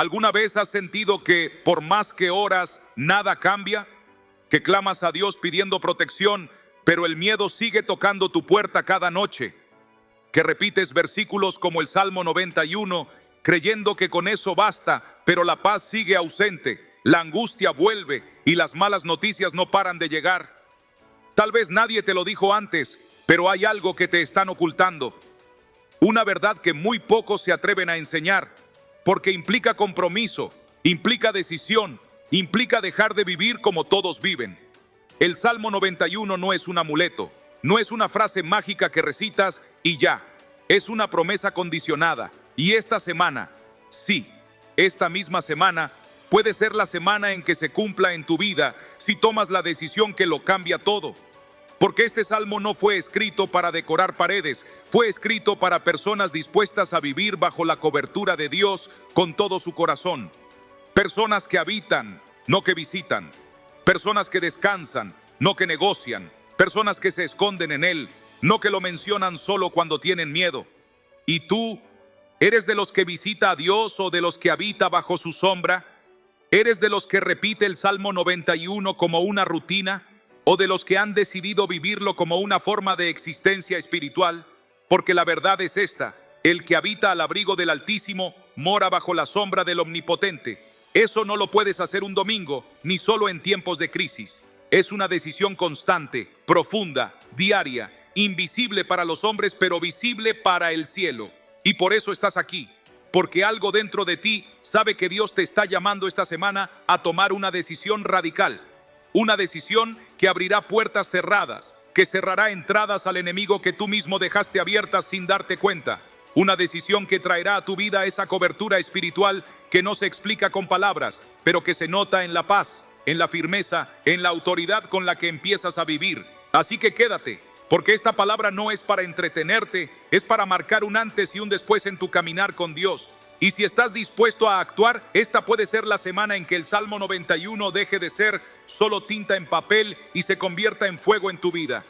¿Alguna vez has sentido que por más que oras, nada cambia? Que clamas a Dios pidiendo protección, pero el miedo sigue tocando tu puerta cada noche. Que repites versículos como el Salmo 91, creyendo que con eso basta, pero la paz sigue ausente, la angustia vuelve y las malas noticias no paran de llegar. Tal vez nadie te lo dijo antes, pero hay algo que te están ocultando. Una verdad que muy pocos se atreven a enseñar, porque implica compromiso, implica decisión, implica dejar de vivir como todos viven. El Salmo 91 no es un amuleto, no es una frase mágica que recitas y ya. Es una promesa condicionada. Y esta semana, sí, esta misma semana, puede ser la semana en que se cumpla en tu vida si tomas la decisión que lo cambia todo. Porque este salmo no fue escrito para decorar paredes, fue escrito para personas dispuestas a vivir bajo la cobertura de Dios con todo su corazón. Personas que habitan, no que visitan. Personas que descansan, no que negocian. Personas que se esconden en Él, no que lo mencionan solo cuando tienen miedo. ¿Y tú eres de los que visita a Dios o de los que habita bajo su sombra? ¿Eres de los que repite el Salmo 91 como una rutina? ¿O de los que han decidido vivirlo como una forma de existencia espiritual? Porque la verdad es esta: el que habita al abrigo del Altísimo mora bajo la sombra del Omnipotente. Eso no lo puedes hacer un domingo, ni solo en tiempos de crisis. Es una decisión constante, profunda, diaria, invisible para los hombres, pero visible para el cielo. Y por eso estás aquí, porque algo dentro de ti sabe que Dios te está llamando esta semana a tomar una decisión radical. Una decisión que abrirá puertas cerradas, que cerrará entradas al enemigo que tú mismo dejaste abiertas sin darte cuenta. Una decisión que traerá a tu vida esa cobertura espiritual que no se explica con palabras, pero que se nota en la paz, en la firmeza, en la autoridad con la que empiezas a vivir. Así que quédate, porque esta palabra no es para entretenerte, es para marcar un antes y un después en tu caminar con Dios. Y si estás dispuesto a actuar, esta puede ser la semana en que el Salmo 91 deje de ser solo tinta en papel y se convierta en fuego en tu vida.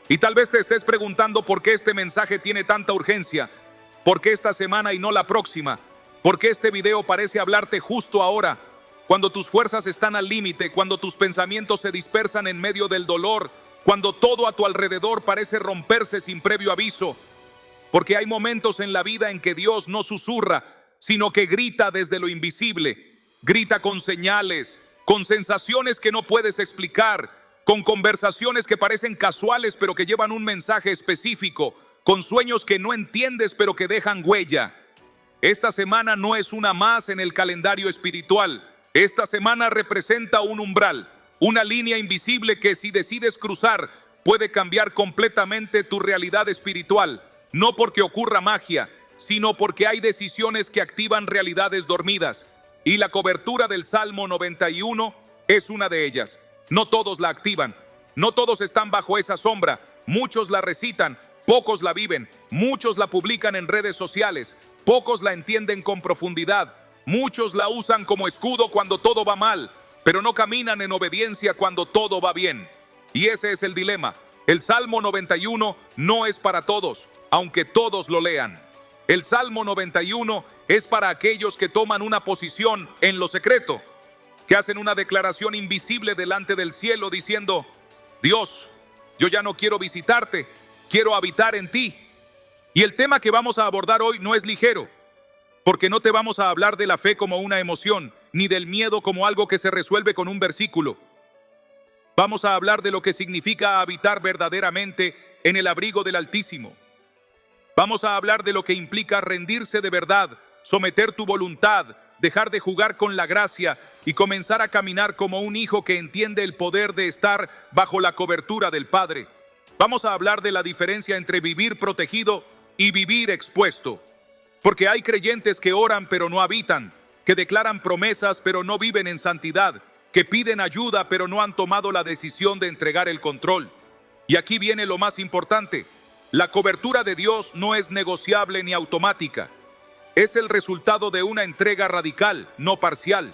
Y tal vez te estés preguntando por qué este mensaje tiene tanta urgencia, por qué esta semana y no la próxima, por qué este video parece hablarte justo ahora, cuando tus fuerzas están al límite, cuando tus pensamientos se dispersan en medio del dolor, cuando todo a tu alrededor parece romperse sin previo aviso. Porque hay momentos en la vida en que Dios no susurra, sino que grita desde lo invisible, grita con señales, con sensaciones que no puedes explicar, con conversaciones que parecen casuales pero que llevan un mensaje específico, con sueños que no entiendes pero que dejan huella. Esta semana no es una más en el calendario espiritual. Esta semana representa un umbral, una línea invisible que si decides cruzar puede cambiar completamente tu realidad espiritual, no porque ocurra magia, sino porque hay decisiones que activan realidades dormidas. Y la cobertura del Salmo 91 es una de ellas. No todos la activan, no todos están bajo esa sombra. Muchos la recitan, pocos la viven, muchos la publican en redes sociales, pocos la entienden con profundidad, muchos la usan como escudo cuando todo va mal, pero no caminan en obediencia cuando todo va bien. Y ese es el dilema. El Salmo 91 no es para todos, aunque todos lo lean. El Salmo 91 es para aquellos que toman una posición en lo secreto, que hacen una declaración invisible delante del cielo diciendo: Dios, yo ya no quiero visitarte, quiero habitar en ti. Y el tema que vamos a abordar hoy no es ligero, porque no te vamos a hablar de la fe como una emoción, ni del miedo como algo que se resuelve con un versículo. Vamos a hablar de lo que significa habitar verdaderamente en el abrigo del Altísimo. Vamos a hablar de lo que implica rendirse de verdad, someter tu voluntad, dejar de jugar con la gracia y comenzar a caminar como un hijo que entiende el poder de estar bajo la cobertura del Padre. Vamos a hablar de la diferencia entre vivir protegido y vivir expuesto. Porque hay creyentes que oran pero no habitan, que declaran promesas pero no viven en santidad, que piden ayuda pero no han tomado la decisión de entregar el control. Y aquí viene lo más importante. La cobertura de Dios no es negociable ni automática. Es el resultado de una entrega radical, no parcial.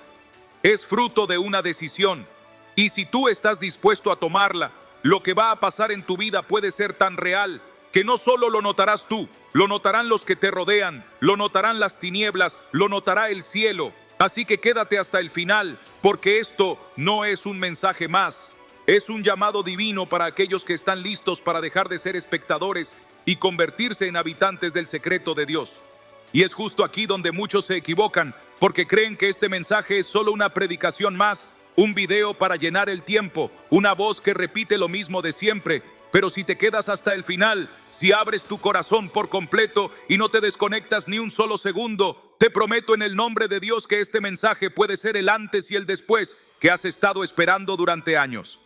Es fruto de una decisión. Y si tú estás dispuesto a tomarla, lo que va a pasar en tu vida puede ser tan real que no solo lo notarás tú, lo notarán los que te rodean, lo notarán las tinieblas, lo notará el cielo. Así que quédate hasta el final, porque esto no es un mensaje más. Es un llamado divino para aquellos que están listos para dejar de ser espectadores y convertirse en habitantes del secreto de Dios. Y es justo aquí donde muchos se equivocan, porque creen que este mensaje es solo una predicación más, un video para llenar el tiempo, una voz que repite lo mismo de siempre. Pero si te quedas hasta el final, si abres tu corazón por completo y no te desconectas ni un solo segundo, te prometo en el nombre de Dios que este mensaje puede ser el antes y el después que has estado esperando durante años.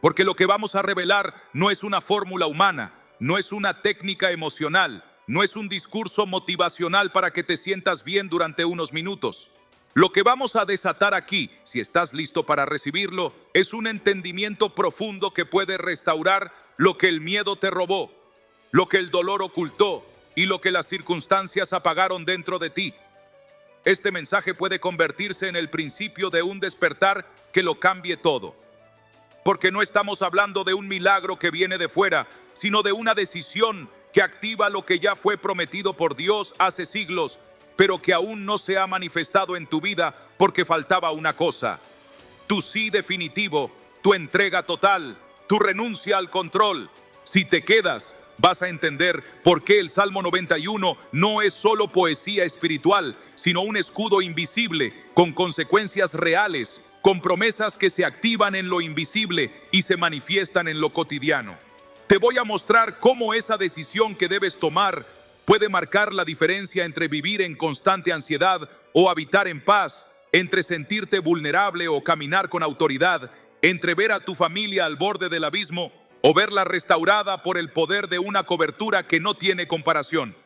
Porque lo que vamos a revelar no es una fórmula humana, no es una técnica emocional, no es un discurso motivacional para que te sientas bien durante unos minutos. Lo que vamos a desatar aquí, si estás listo para recibirlo, es un entendimiento profundo que puede restaurar lo que el miedo te robó, lo que el dolor ocultó y lo que las circunstancias apagaron dentro de ti. Este mensaje puede convertirse en el principio de un despertar que lo cambie todo. Porque no estamos hablando de un milagro que viene de fuera, sino de una decisión que activa lo que ya fue prometido por Dios hace siglos, pero que aún no se ha manifestado en tu vida porque faltaba una cosa: tu sí definitivo, tu entrega total, tu renuncia al control. Si te quedas, vas a entender por qué el Salmo 91 no es solo poesía espiritual, sino un escudo invisible con consecuencias reales, con promesas que se activan en lo invisible y se manifiestan en lo cotidiano. Te voy a mostrar cómo esa decisión que debes tomar puede marcar la diferencia entre vivir en constante ansiedad o habitar en paz, entre sentirte vulnerable o caminar con autoridad, entre ver a tu familia al borde del abismo o verla restaurada por el poder de una cobertura que no tiene comparación.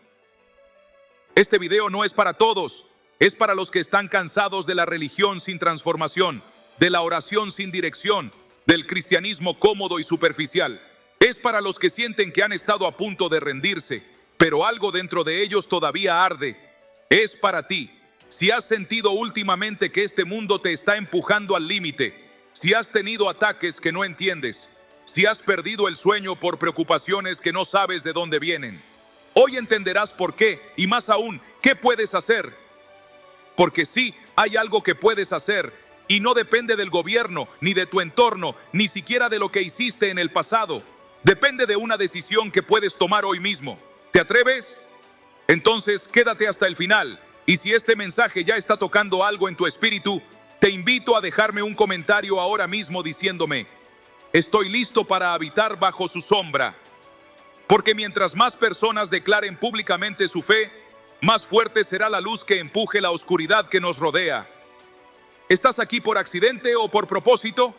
Este video no es para todos, es para los que están cansados de la religión sin transformación, de la oración sin dirección, del cristianismo cómodo y superficial. Es para los que sienten que han estado a punto de rendirse, pero algo dentro de ellos todavía arde. Es para ti. Si has sentido últimamente que este mundo te está empujando al límite, si has tenido ataques que no entiendes, si has perdido el sueño por preocupaciones que no sabes de dónde vienen, hoy entenderás por qué y más aún, qué puedes hacer. Porque sí, hay algo que puedes hacer y no depende del gobierno, ni de tu entorno, ni siquiera de lo que hiciste en el pasado. Depende de una decisión que puedes tomar hoy mismo. ¿Te atreves? Entonces quédate hasta el final. Y si este mensaje ya está tocando algo en tu espíritu, te invito a dejarme un comentario ahora mismo diciéndome: estoy listo para habitar bajo su sombra. Porque mientras más personas declaren públicamente su fe, más fuerte será la luz que empuje la oscuridad que nos rodea. ¿Estás aquí por accidente o por propósito?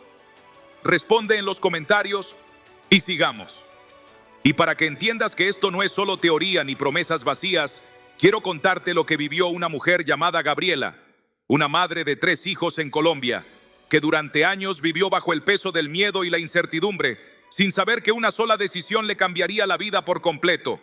Responde en los comentarios y sigamos. Y para que entiendas que esto no es solo teoría ni promesas vacías, quiero contarte lo que vivió una mujer llamada Gabriela, una madre de 3 hijos en Colombia, que durante años vivió bajo el peso del miedo y la incertidumbre, sin saber que una sola decisión le cambiaría la vida por completo.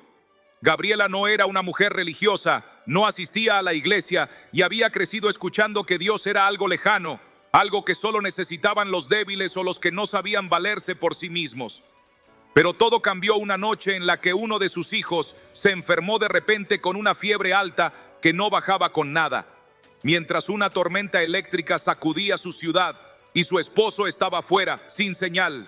Gabriela no era una mujer religiosa, no asistía a la iglesia y había crecido escuchando que Dios era algo lejano, algo que solo necesitaban los débiles o los que no sabían valerse por sí mismos. Pero todo cambió una noche en la que uno de sus hijos se enfermó de repente con una fiebre alta que no bajaba con nada, mientras una tormenta eléctrica sacudía su ciudad y su esposo estaba fuera, sin señal.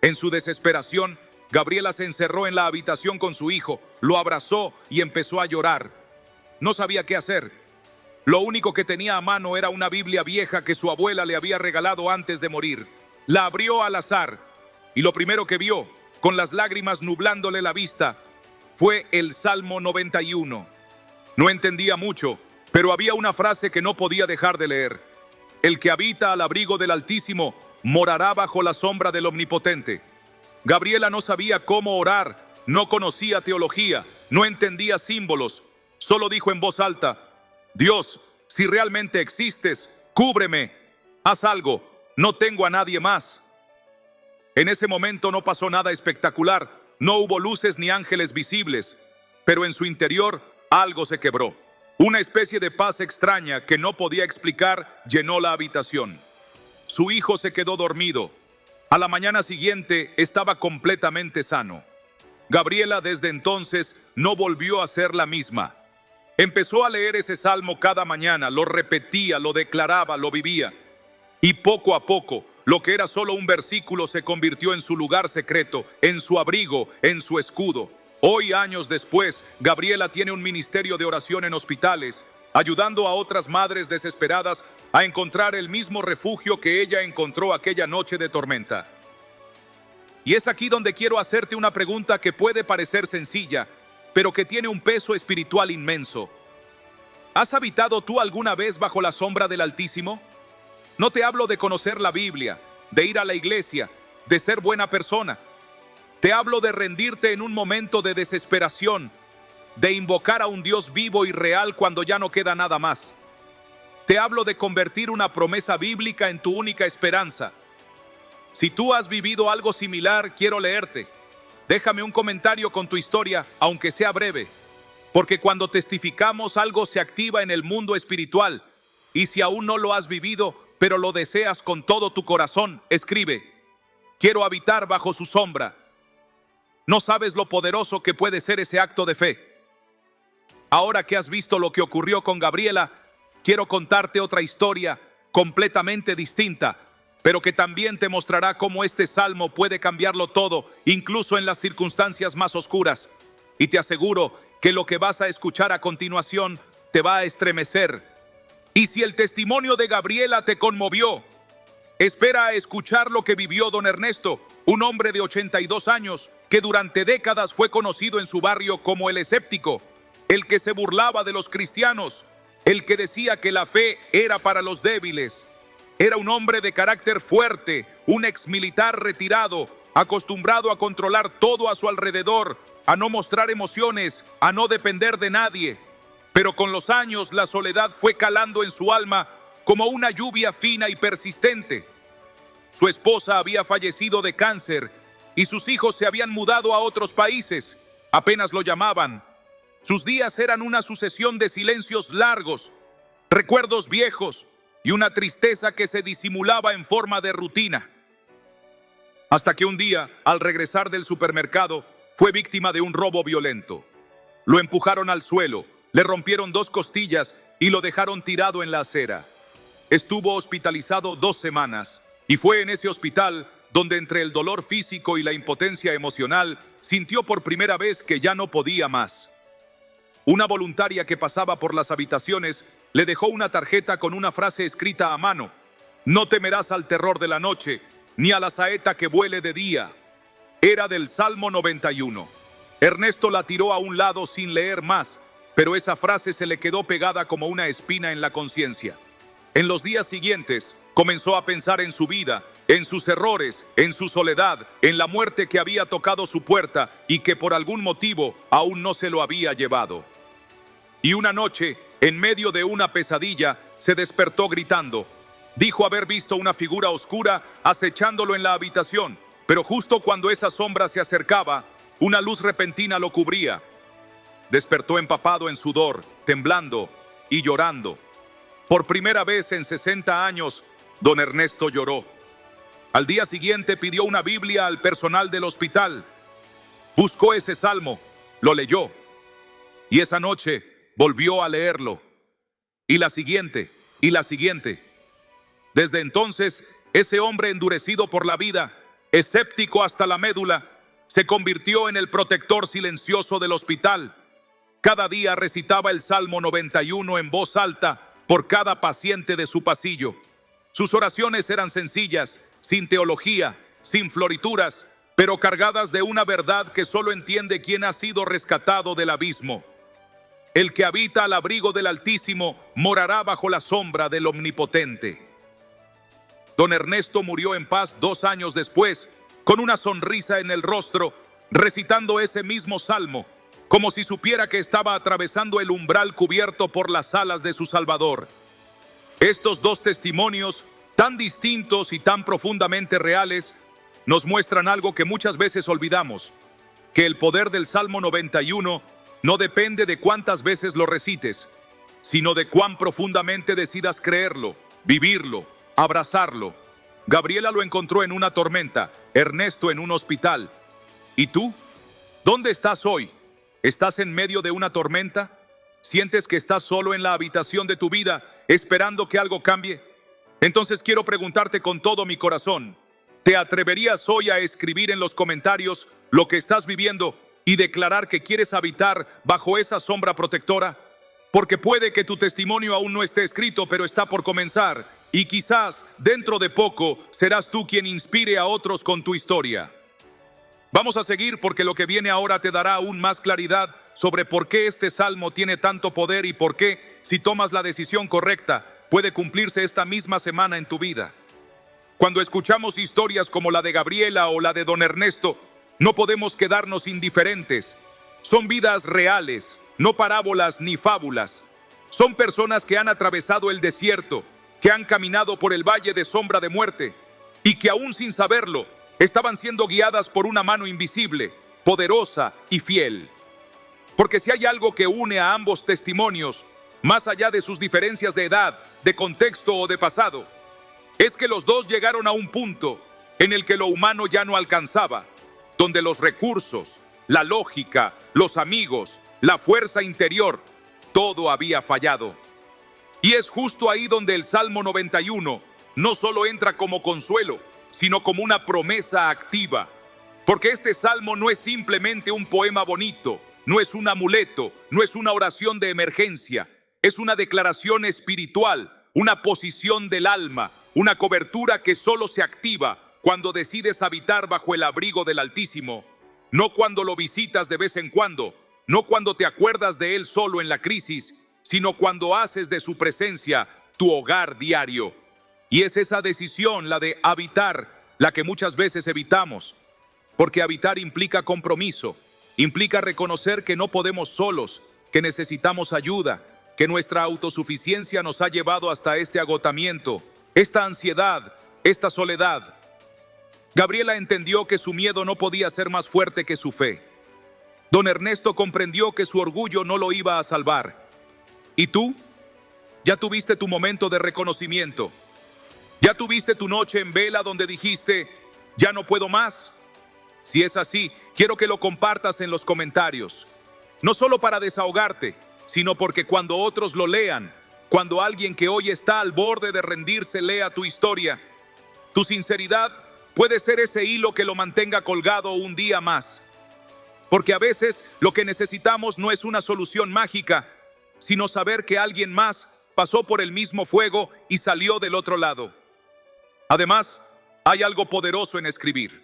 En su desesperación, Gabriela se encerró en la habitación con su hijo, lo abrazó y empezó a llorar. No sabía qué hacer. Lo único que tenía a mano era una Biblia vieja que su abuela le había regalado antes de morir. La abrió al azar y lo primero que vio, con las lágrimas nublándole la vista, fue el Salmo 91. No entendía mucho, pero había una frase que no podía dejar de leer: el que habita al abrigo del Altísimo morará bajo la sombra del Omnipotente. Gabriela no sabía cómo orar, no conocía teología, no entendía símbolos. Solo dijo en voz alta: Dios, si realmente existes, cúbreme, haz algo, no tengo a nadie más. En ese momento no pasó nada espectacular, no hubo luces ni ángeles visibles, pero en su interior algo se quebró. Una especie de paz extraña que no podía explicar llenó la habitación. Su hijo se quedó dormido. A la mañana siguiente estaba completamente sano. Gabriela desde entonces no volvió a ser la misma. Empezó a leer ese salmo cada mañana, lo repetía, lo declaraba, lo vivía. Y poco a poco, lo que era solo un versículo se convirtió en su lugar secreto, en su abrigo, en su escudo. Hoy, años después, Gabriela tiene un ministerio de oración en hospitales, ayudando a otras madres desesperadas a encontrar el mismo refugio que ella encontró aquella noche de tormenta. Y es aquí donde quiero hacerte una pregunta que puede parecer sencilla, pero que tiene un peso espiritual inmenso. ¿Has habitado tú alguna vez bajo la sombra del Altísimo? No te hablo de conocer la Biblia, de ir a la iglesia, de ser buena persona. Te hablo de rendirte en un momento de desesperación, de invocar a un Dios vivo y real cuando ya no queda nada más. Te hablo de convertir una promesa bíblica en tu única esperanza. Si tú has vivido algo similar, quiero leerte. Déjame un comentario con tu historia, aunque sea breve, porque cuando testificamos algo se activa en el mundo espiritual, y si aún no lo has vivido, pero lo deseas con todo tu corazón, escribe: quiero habitar bajo su sombra. No sabes lo poderoso que puede ser ese acto de fe. Ahora que has visto lo que ocurrió con Gabriela, quiero contarte otra historia completamente distinta, pero que también te mostrará cómo este salmo puede cambiarlo todo, incluso en las circunstancias más oscuras. Y te aseguro que lo que vas a escuchar a continuación te va a estremecer. Y si el testimonio de Gabriela te conmovió, espera a escuchar lo que vivió don Ernesto, un hombre de 82 años que durante décadas fue conocido en su barrio como el escéptico, el que se burlaba de los cristianos, el que decía que la fe era para los débiles. Era un hombre de carácter fuerte, un exmilitar retirado, acostumbrado a controlar todo a su alrededor, a no mostrar emociones, a no depender de nadie. Pero con los años la soledad fue calando en su alma como una lluvia fina y persistente. Su esposa había fallecido de cáncer y sus hijos se habían mudado a otros países. Apenas lo llamaban. Sus días eran una sucesión de silencios largos, recuerdos viejos y una tristeza que se disimulaba en forma de rutina. Hasta que un día, al regresar del supermercado, fue víctima de un robo violento. Lo empujaron al suelo, le rompieron 2 costillas y lo dejaron tirado en la acera. Estuvo hospitalizado 2 semanas y fue en ese hospital donde, entre el dolor físico y la impotencia emocional, sintió por primera vez que ya no podía más. Una voluntaria que pasaba por las habitaciones le dejó una tarjeta con una frase escrita a mano: no temerás al terror de la noche, ni a la saeta que vuele de día. Era del Salmo 91. Ernesto la tiró a un lado sin leer más, pero esa frase se le quedó pegada como una espina en la conciencia. En los días siguientes, comenzó a pensar en su vida, en sus errores, en su soledad, en la muerte que había tocado su puerta y que por algún motivo aún no se lo había llevado. Y una noche, en medio de una pesadilla, se despertó gritando. Dijo haber visto una figura oscura acechándolo en la habitación, pero justo cuando esa sombra se acercaba, una luz repentina lo cubría. Despertó empapado en sudor, temblando y llorando. Por primera vez en 60 años, don Ernesto lloró. Al día siguiente pidió una Biblia al personal del hospital. Buscó ese salmo, lo leyó, y esa noche volvió a leerlo. Y la siguiente, y la siguiente. Desde entonces, ese hombre endurecido por la vida, escéptico hasta la médula, se convirtió en el protector silencioso del hospital. Cada día recitaba el Salmo 91 en voz alta por cada paciente de su pasillo. Sus oraciones eran sencillas, sin teología, sin florituras, pero cargadas de una verdad que solo entiende quien ha sido rescatado del abismo. El que habita al abrigo del Altísimo morará bajo la sombra del Omnipotente. Don Ernesto murió en paz 2 años después, con una sonrisa en el rostro, recitando ese mismo salmo, como si supiera que estaba atravesando el umbral cubierto por las alas de su Salvador. Estos 2 testimonios, tan distintos y tan profundamente reales, nos muestran algo que muchas veces olvidamos, que el poder del Salmo 91 no depende de cuántas veces lo recites, sino de cuán profundamente decidas creerlo, vivirlo, abrazarlo. Gabriela lo encontró en una tormenta, Ernesto en un hospital. ¿Y tú? ¿Dónde estás hoy? ¿Estás en medio de una tormenta? ¿Sientes que estás solo en la habitación de tu vida, esperando que algo cambie? Entonces quiero preguntarte con todo mi corazón, ¿te atreverías hoy a escribir en los comentarios lo que estás viviendo y declarar que quieres habitar bajo esa sombra protectora? Porque puede que tu testimonio aún no esté escrito, pero está por comenzar, y quizás dentro de poco serás tú quien inspire a otros con tu historia. Vamos a seguir porque lo que viene ahora te dará aún más claridad sobre por qué este salmo tiene tanto poder y por qué, si tomas la decisión correcta, puede cumplirse esta misma semana en tu vida. Cuando escuchamos historias como la de Gabriela o la de Don Ernesto, no podemos quedarnos indiferentes. Son vidas reales, no parábolas ni fábulas. Son personas que han atravesado el desierto, que han caminado por el valle de sombra de muerte y que aún sin saberlo, estaban siendo guiadas por una mano invisible, poderosa y fiel. Porque si hay algo que une a ambos testimonios, más allá de sus diferencias de edad, de contexto o de pasado, es que los dos llegaron a un punto en el que lo humano ya no alcanzaba, donde los recursos, la lógica, los amigos, la fuerza interior, todo había fallado. Y es justo ahí donde el Salmo 91 no solo entra como consuelo, sino como una promesa activa. Porque este salmo no es simplemente un poema bonito, no es un amuleto, no es una oración de emergencia, es una declaración espiritual, una posición del alma, una cobertura que solo se activa cuando decides habitar bajo el abrigo del Altísimo, no cuando lo visitas de vez en cuando, no cuando te acuerdas de Él solo en la crisis, sino cuando haces de su presencia tu hogar diario. Y es esa decisión, la de habitar, la que muchas veces evitamos, porque habitar implica compromiso, implica reconocer que no podemos solos, que necesitamos ayuda, que nuestra autosuficiencia nos ha llevado hasta este agotamiento, esta ansiedad, esta soledad. Gabriela entendió que su miedo no podía ser más fuerte que su fe. Don Ernesto comprendió que su orgullo no lo iba a salvar. ¿Y tú? ¿Ya tuviste tu momento de reconocimiento? ¿Ya tuviste tu noche en vela donde dijiste, ya no puedo más? Si es así, quiero que lo compartas en los comentarios. No solo para desahogarte, sino porque cuando otros lo lean, cuando alguien que hoy está al borde de rendirse lea tu historia, tu sinceridad puede ser ese hilo que lo mantenga colgado un día más. Porque a veces lo que necesitamos no es una solución mágica, sino saber que alguien más pasó por el mismo fuego y salió del otro lado. Además, hay algo poderoso en escribir.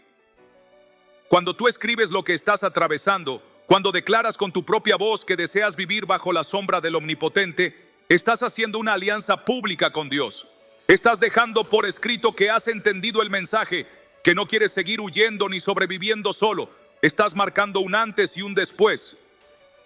Cuando tú escribes lo que estás atravesando, cuando declaras con tu propia voz que deseas vivir bajo la sombra del Omnipotente, estás haciendo una alianza pública con Dios. Estás dejando por escrito que has entendido el mensaje, que no quieres seguir huyendo ni sobreviviendo solo. Estás marcando un antes y un después.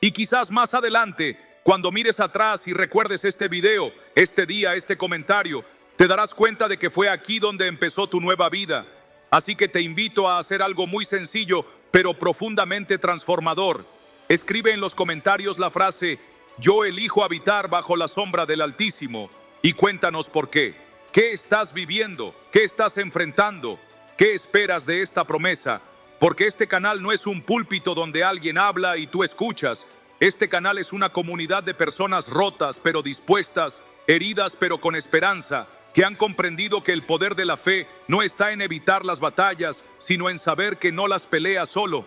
Y quizás más adelante, cuando mires atrás y recuerdes este video, este día, este comentario, te darás cuenta de que fue aquí donde empezó tu nueva vida. Así que te invito a hacer algo muy sencillo, pero profundamente transformador. Escribe en los comentarios la frase, yo elijo habitar bajo la sombra del Altísimo, y cuéntanos por qué. ¿Qué estás viviendo? ¿Qué estás enfrentando? ¿Qué esperas de esta promesa? Porque este canal no es un púlpito donde alguien habla y tú escuchas. Este canal es una comunidad de personas rotas pero dispuestas, heridas pero con esperanza, que han comprendido que el poder de la fe no está en evitar las batallas, sino en saber que no las pelea solo.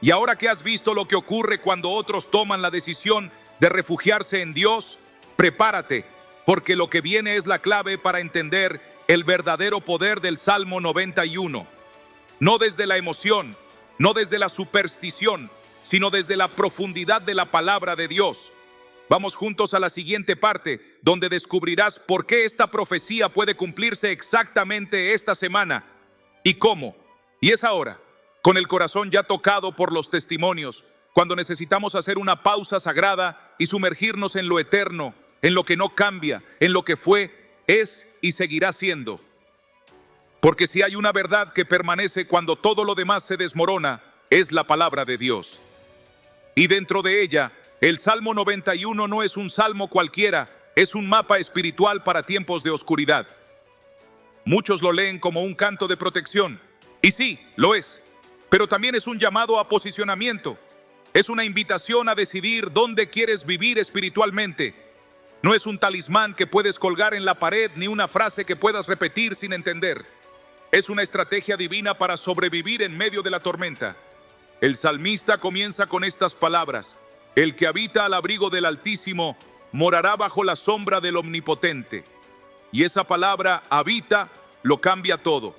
Y ahora que has visto lo que ocurre cuando otros toman la decisión de refugiarse en Dios, prepárate, porque lo que viene es la clave para entender el verdadero poder del Salmo 91. No desde la emoción, no desde la superstición, sino desde la profundidad de la palabra de Dios. Vamos juntos a la siguiente parte, donde descubrirás por qué esta profecía puede cumplirse exactamente esta semana y cómo. Y es ahora, con el corazón ya tocado por los testimonios, cuando necesitamos hacer una pausa sagrada y sumergirnos en lo eterno, en lo que no cambia, en lo que fue, es y seguirá siendo. Porque si hay una verdad que permanece cuando todo lo demás se desmorona, es la palabra de Dios. Y dentro de ella, el Salmo 91 no es un salmo cualquiera, es un mapa espiritual para tiempos de oscuridad. Muchos lo leen como un canto de protección, y sí, lo es, pero también es un llamado a posicionamiento. Es una invitación a decidir dónde quieres vivir espiritualmente. No es un talismán que puedes colgar en la pared ni una frase que puedas repetir sin entender. Es una estrategia divina para sobrevivir en medio de la tormenta. El salmista comienza con estas palabras: el que habita al abrigo del Altísimo morará bajo la sombra del Omnipotente. Y esa palabra habita lo cambia todo.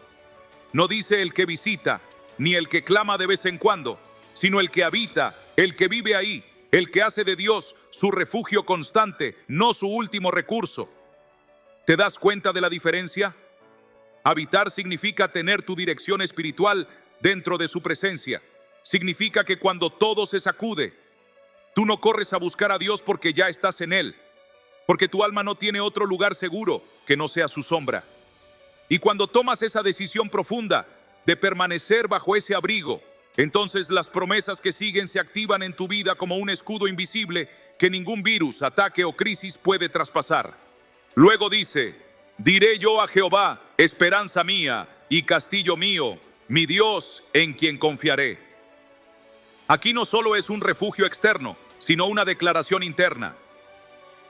No dice el que visita, ni el que clama de vez en cuando, sino el que habita, el que vive ahí, el que hace de Dios su refugio constante, no su último recurso. ¿Te das cuenta de la diferencia? Habitar significa tener tu dirección espiritual dentro de su presencia. Significa que cuando todo se sacude, tú no corres a buscar a Dios porque ya estás en Él, porque tu alma no tiene otro lugar seguro que no sea su sombra. Y cuando tomas esa decisión profunda de permanecer bajo ese abrigo, entonces las promesas que siguen se activan en tu vida como un escudo invisible que ningún virus, ataque o crisis puede traspasar. Luego dice: diré yo a Jehová, esperanza mía y castillo mío, mi Dios en quien confiaré. Aquí no solo es un refugio externo, sino una declaración interna.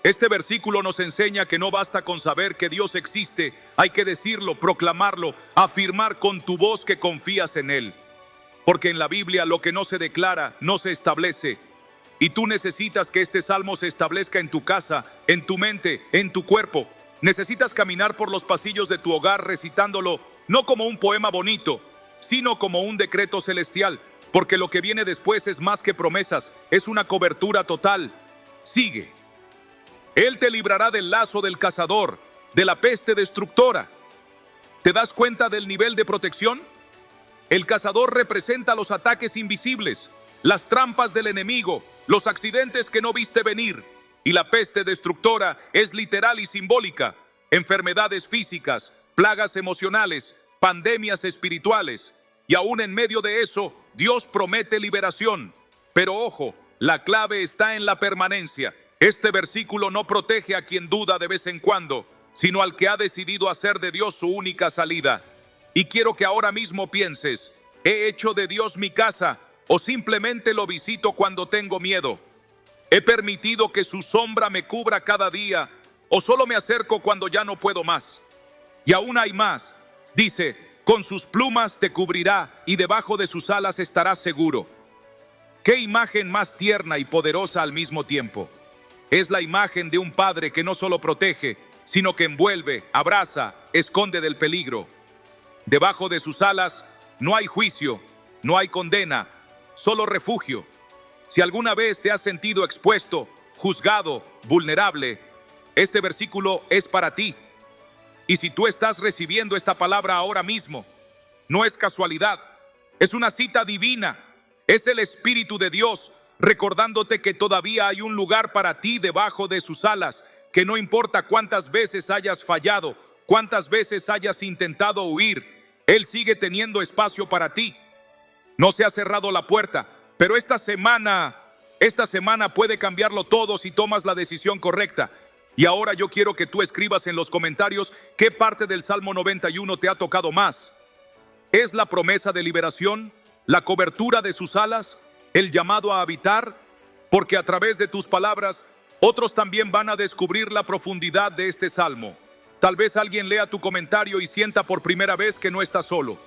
Este versículo nos enseña que no basta con saber que Dios existe, hay que decirlo, proclamarlo, afirmar con tu voz que confías en Él. Porque en la Biblia lo que no se declara, no se establece. Y tú necesitas que este salmo se establezca en tu casa, en tu mente, en tu cuerpo. Necesitas caminar por los pasillos de tu hogar recitándolo, no como un poema bonito, sino como un decreto celestial. Porque lo que viene después es más que promesas, es una cobertura total. Sigue. Él te librará del lazo del cazador, de la peste destructora. ¿Te das cuenta del nivel de protección? El cazador representa los ataques invisibles, las trampas del enemigo, los accidentes que no viste venir. Y la peste destructora es literal y simbólica. Enfermedades físicas, plagas emocionales, pandemias espirituales. Y aún en medio de eso, Dios promete liberación. Pero ojo, la clave está en la permanencia. Este versículo no protege a quien duda de vez en cuando, sino al que ha decidido hacer de Dios su única salida. Y quiero que ahora mismo pienses: ¿he hecho de Dios mi casa o simplemente lo visito cuando tengo miedo? ¿He permitido que su sombra me cubra cada día o solo me acerco cuando ya no puedo más? Y aún hay más. Dice: con sus plumas te cubrirá y debajo de sus alas estarás seguro. ¿Qué imagen más tierna y poderosa al mismo tiempo? Es la imagen de un padre que no solo protege, sino que envuelve, abraza, esconde del peligro. Debajo de sus alas no hay juicio, no hay condena, solo refugio. Si alguna vez te has sentido expuesto, juzgado, vulnerable, este versículo es para ti. Y si tú estás recibiendo esta palabra ahora mismo, no es casualidad, es una cita divina, es el Espíritu de Dios recordándote que todavía hay un lugar para ti debajo de sus alas, que no importa cuántas veces hayas fallado, cuántas veces hayas intentado huir, Él sigue teniendo espacio para ti. No se ha cerrado la puerta, pero esta semana puede cambiarlo todo si tomas la decisión correcta. Y ahora yo quiero que tú escribas en los comentarios qué parte del Salmo 91 te ha tocado más. ¿Es la promesa de liberación? ¿La cobertura de sus alas? ¿El llamado a habitar? Porque a través de tus palabras, otros también van a descubrir la profundidad de este salmo. Tal vez alguien lea tu comentario y sienta por primera vez que no estás solo.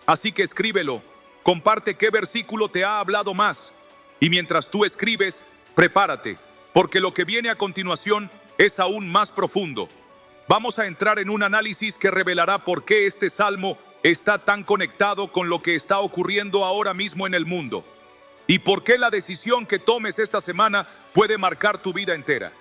Así que escríbelo, comparte qué versículo te ha hablado más. Y mientras tú escribes, prepárate, porque lo que viene a continuación es aún más profundo. Vamos a entrar en un análisis que revelará por qué este salmo está tan conectado con lo que está ocurriendo ahora mismo en el mundo. Y por qué la decisión que tomes esta semana puede marcar tu vida entera.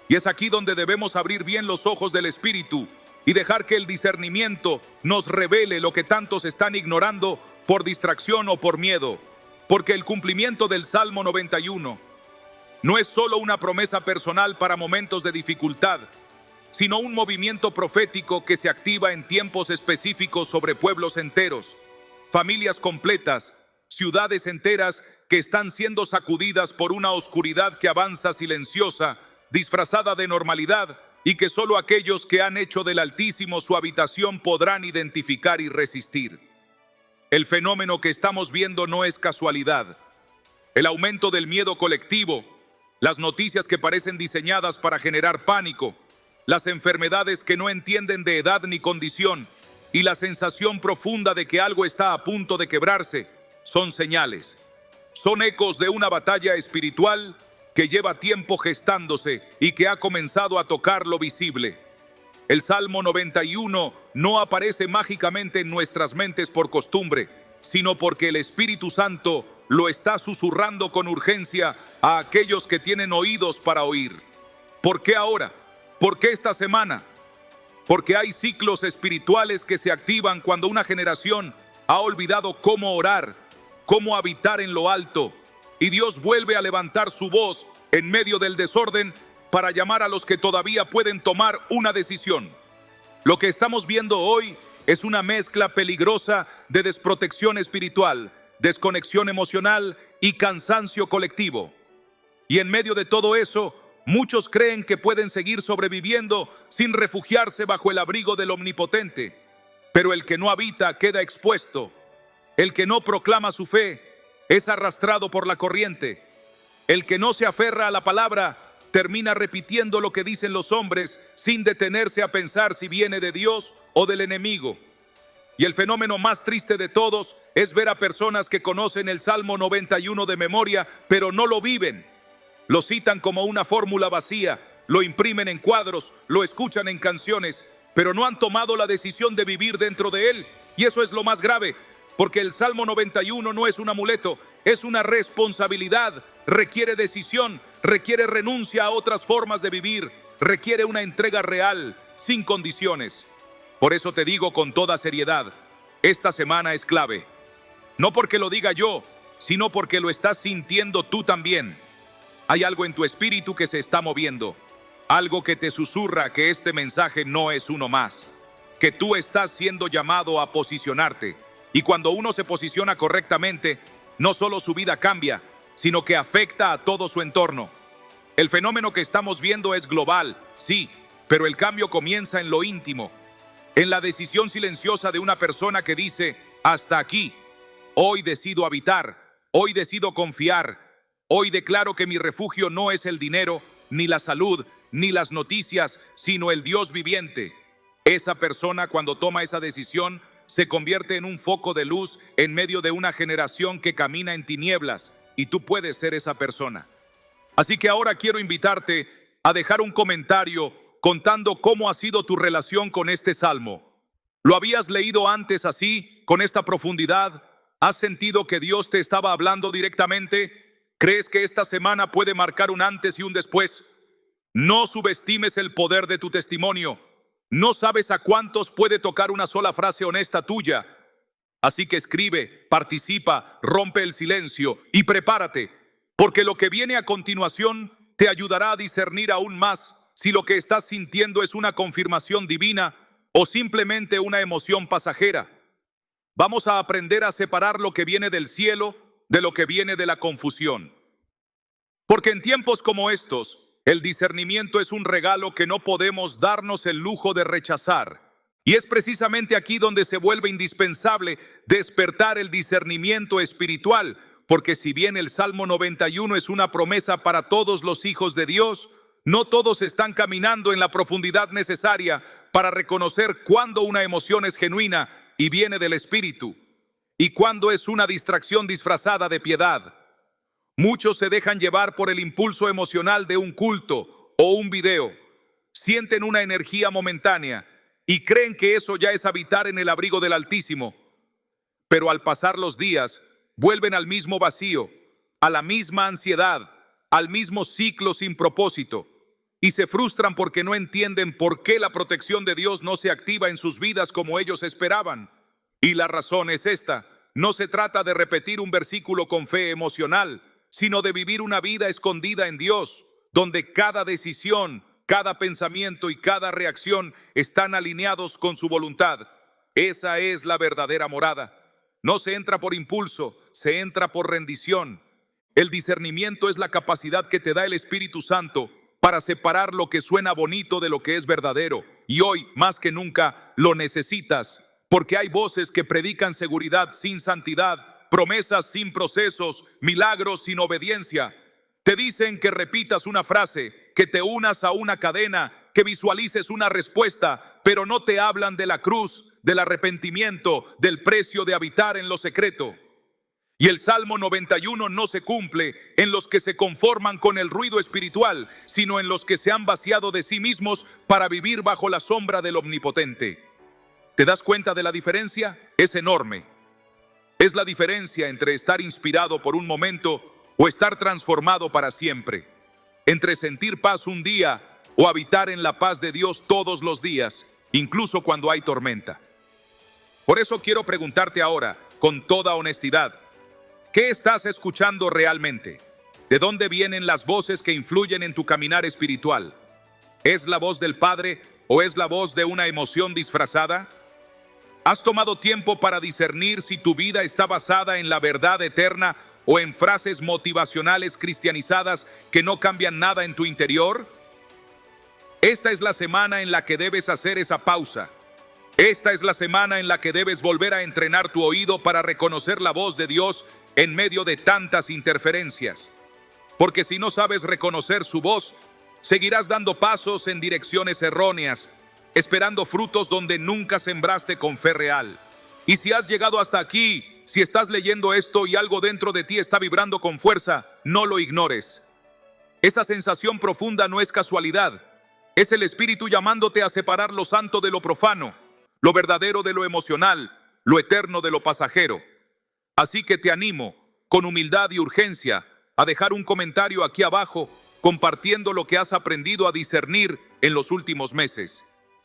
Y es aquí donde debemos abrir bien los ojos del Espíritu y dejar que el discernimiento nos revele lo que tantos están ignorando por distracción o por miedo. Porque el cumplimiento del Salmo 91 no es solo una promesa personal para momentos de dificultad, sino un movimiento profético que se activa en tiempos específicos sobre pueblos enteros, familias completas, ciudades enteras que están siendo sacudidas por una oscuridad que avanza silenciosa, disfrazada de normalidad, y que solo aquellos que han hecho del Altísimo su habitación podrán identificar y resistir. El fenómeno que estamos viendo no es casualidad. El aumento del miedo colectivo, las noticias que parecen diseñadas para generar pánico, las enfermedades que no entienden de edad ni condición y la sensación profunda de que algo está a punto de quebrarse son señales. Son ecos de una batalla espiritual que lleva tiempo gestándose y que ha comenzado a tocar lo visible. El Salmo 91 no aparece mágicamente en nuestras mentes por costumbre, sino porque el Espíritu Santo lo está susurrando con urgencia a aquellos que tienen oídos para oír. ¿Por qué ahora? ¿Por qué esta semana? Porque hay ciclos espirituales que se activan cuando una generación ha olvidado cómo orar, cómo habitar en lo alto, y Dios vuelve a levantar su voz en medio del desorden para llamar a los que todavía pueden tomar una decisión. Lo que estamos viendo hoy es una mezcla peligrosa de desprotección espiritual, desconexión emocional y cansancio colectivo. Y en medio de todo eso, muchos creen que pueden seguir sobreviviendo sin refugiarse bajo el abrigo del Omnipotente. Pero el que no habita queda expuesto. El que no proclama su fe es arrastrado por la corriente. El que no se aferra a la palabra termina repitiendo lo que dicen los hombres sin detenerse a pensar si viene de Dios o del enemigo. Y el fenómeno más triste de todos es ver a personas que conocen el Salmo 91 de memoria, pero no lo viven. Lo citan como una fórmula vacía, lo imprimen en cuadros, lo escuchan en canciones, pero no han tomado la decisión de vivir dentro de él. Y eso es lo más grave, porque el Salmo 91 no es un amuleto, es una responsabilidad, requiere decisión, requiere renuncia a otras formas de vivir, requiere una entrega real, sin condiciones. Por eso te digo con toda seriedad, esta semana es clave. No porque lo diga yo, sino porque lo estás sintiendo tú también. Hay algo en tu espíritu que se está moviendo, algo que te susurra que este mensaje no es uno más, que tú estás siendo llamado a posicionarte. Y cuando uno se posiciona correctamente, no solo su vida cambia, sino que afecta a todo su entorno. El fenómeno que estamos viendo es global, sí, pero el cambio comienza en lo íntimo, en la decisión silenciosa de una persona que dice, hasta aquí, hoy decido habitar, hoy decido confiar, hoy declaro que mi refugio no es el dinero, ni la salud, ni las noticias, sino el Dios viviente. Esa persona, cuando toma esa decisión, se convierte en un foco de luz en medio de una generación que camina en tinieblas, y tú puedes ser esa persona. Así que ahora quiero invitarte a dejar un comentario contando cómo ha sido tu relación con este salmo. ¿Lo habías leído antes así, con esta profundidad? ¿Has sentido que Dios te estaba hablando directamente? ¿Crees que esta semana puede marcar un antes y un después? No subestimes el poder de tu testimonio. No sabes a cuántos puede tocar una sola frase honesta tuya. Así que escribe, participa, rompe el silencio y prepárate, porque lo que viene a continuación te ayudará a discernir aún más si lo que estás sintiendo es una confirmación divina o simplemente una emoción pasajera. Vamos a aprender a separar lo que viene del cielo de lo que viene de la confusión. Porque en tiempos como estos, el discernimiento es un regalo que no podemos darnos el lujo de rechazar. Y es precisamente aquí donde se vuelve indispensable despertar el discernimiento espiritual, porque si bien el Salmo 91 es una promesa para todos los hijos de Dios, no todos están caminando en la profundidad necesaria para reconocer cuándo una emoción es genuina y viene del Espíritu, y cuándo es una distracción disfrazada de piedad. Muchos se dejan llevar por el impulso emocional de un culto o un video, sienten una energía momentánea y creen que eso ya es habitar en el abrigo del Altísimo. Pero al pasar los días, vuelven al mismo vacío, a la misma ansiedad, al mismo ciclo sin propósito, y se frustran porque no entienden por qué la protección de Dios no se activa en sus vidas como ellos esperaban. Y la razón es esta: no se trata de repetir un versículo con fe emocional, sino de vivir una vida escondida en Dios, donde cada decisión, cada pensamiento y cada reacción están alineados con su voluntad. Esa es la verdadera morada. No se entra por impulso, se entra por rendición. El discernimiento es la capacidad que te da el Espíritu Santo para separar lo que suena bonito de lo que es verdadero. Y hoy, más que nunca, lo necesitas, porque hay voces que predican seguridad sin santidad, promesas sin procesos, milagros sin obediencia. Te dicen que repitas una frase, que te unas a una cadena, que visualices una respuesta, pero no te hablan de la cruz, del arrepentimiento, del precio de habitar en lo secreto. Y el Salmo 91 no se cumple en los que se conforman con el ruido espiritual, sino en los que se han vaciado de sí mismos para vivir bajo la sombra del Omnipotente. ¿Te das cuenta de la diferencia? Es enorme. Es la diferencia entre estar inspirado por un momento o estar transformado para siempre. Entre sentir paz un día o habitar en la paz de Dios todos los días, incluso cuando hay tormenta. Por eso quiero preguntarte ahora, con toda honestidad, ¿qué estás escuchando realmente? ¿De dónde vienen las voces que influyen en tu caminar espiritual? ¿Es la voz del Padre o es la voz de una emoción disfrazada? ¿Has tomado tiempo para discernir si tu vida está basada en la verdad eterna o en frases motivacionales cristianizadas que no cambian nada en tu interior? Esta es la semana en la que debes hacer esa pausa. Esta es la semana en la que debes volver a entrenar tu oído para reconocer la voz de Dios en medio de tantas interferencias. Porque si no sabes reconocer su voz, seguirás dando pasos en direcciones erróneas, esperando frutos donde nunca sembraste con fe real. Y si has llegado hasta aquí, si estás leyendo esto y algo dentro de ti está vibrando con fuerza, no lo ignores. Esa sensación profunda no es casualidad. Es el Espíritu llamándote a separar lo santo de lo profano, lo verdadero de lo emocional, lo eterno de lo pasajero. Así que te animo, con humildad y urgencia, a dejar un comentario aquí abajo, compartiendo lo que has aprendido a discernir en los últimos meses.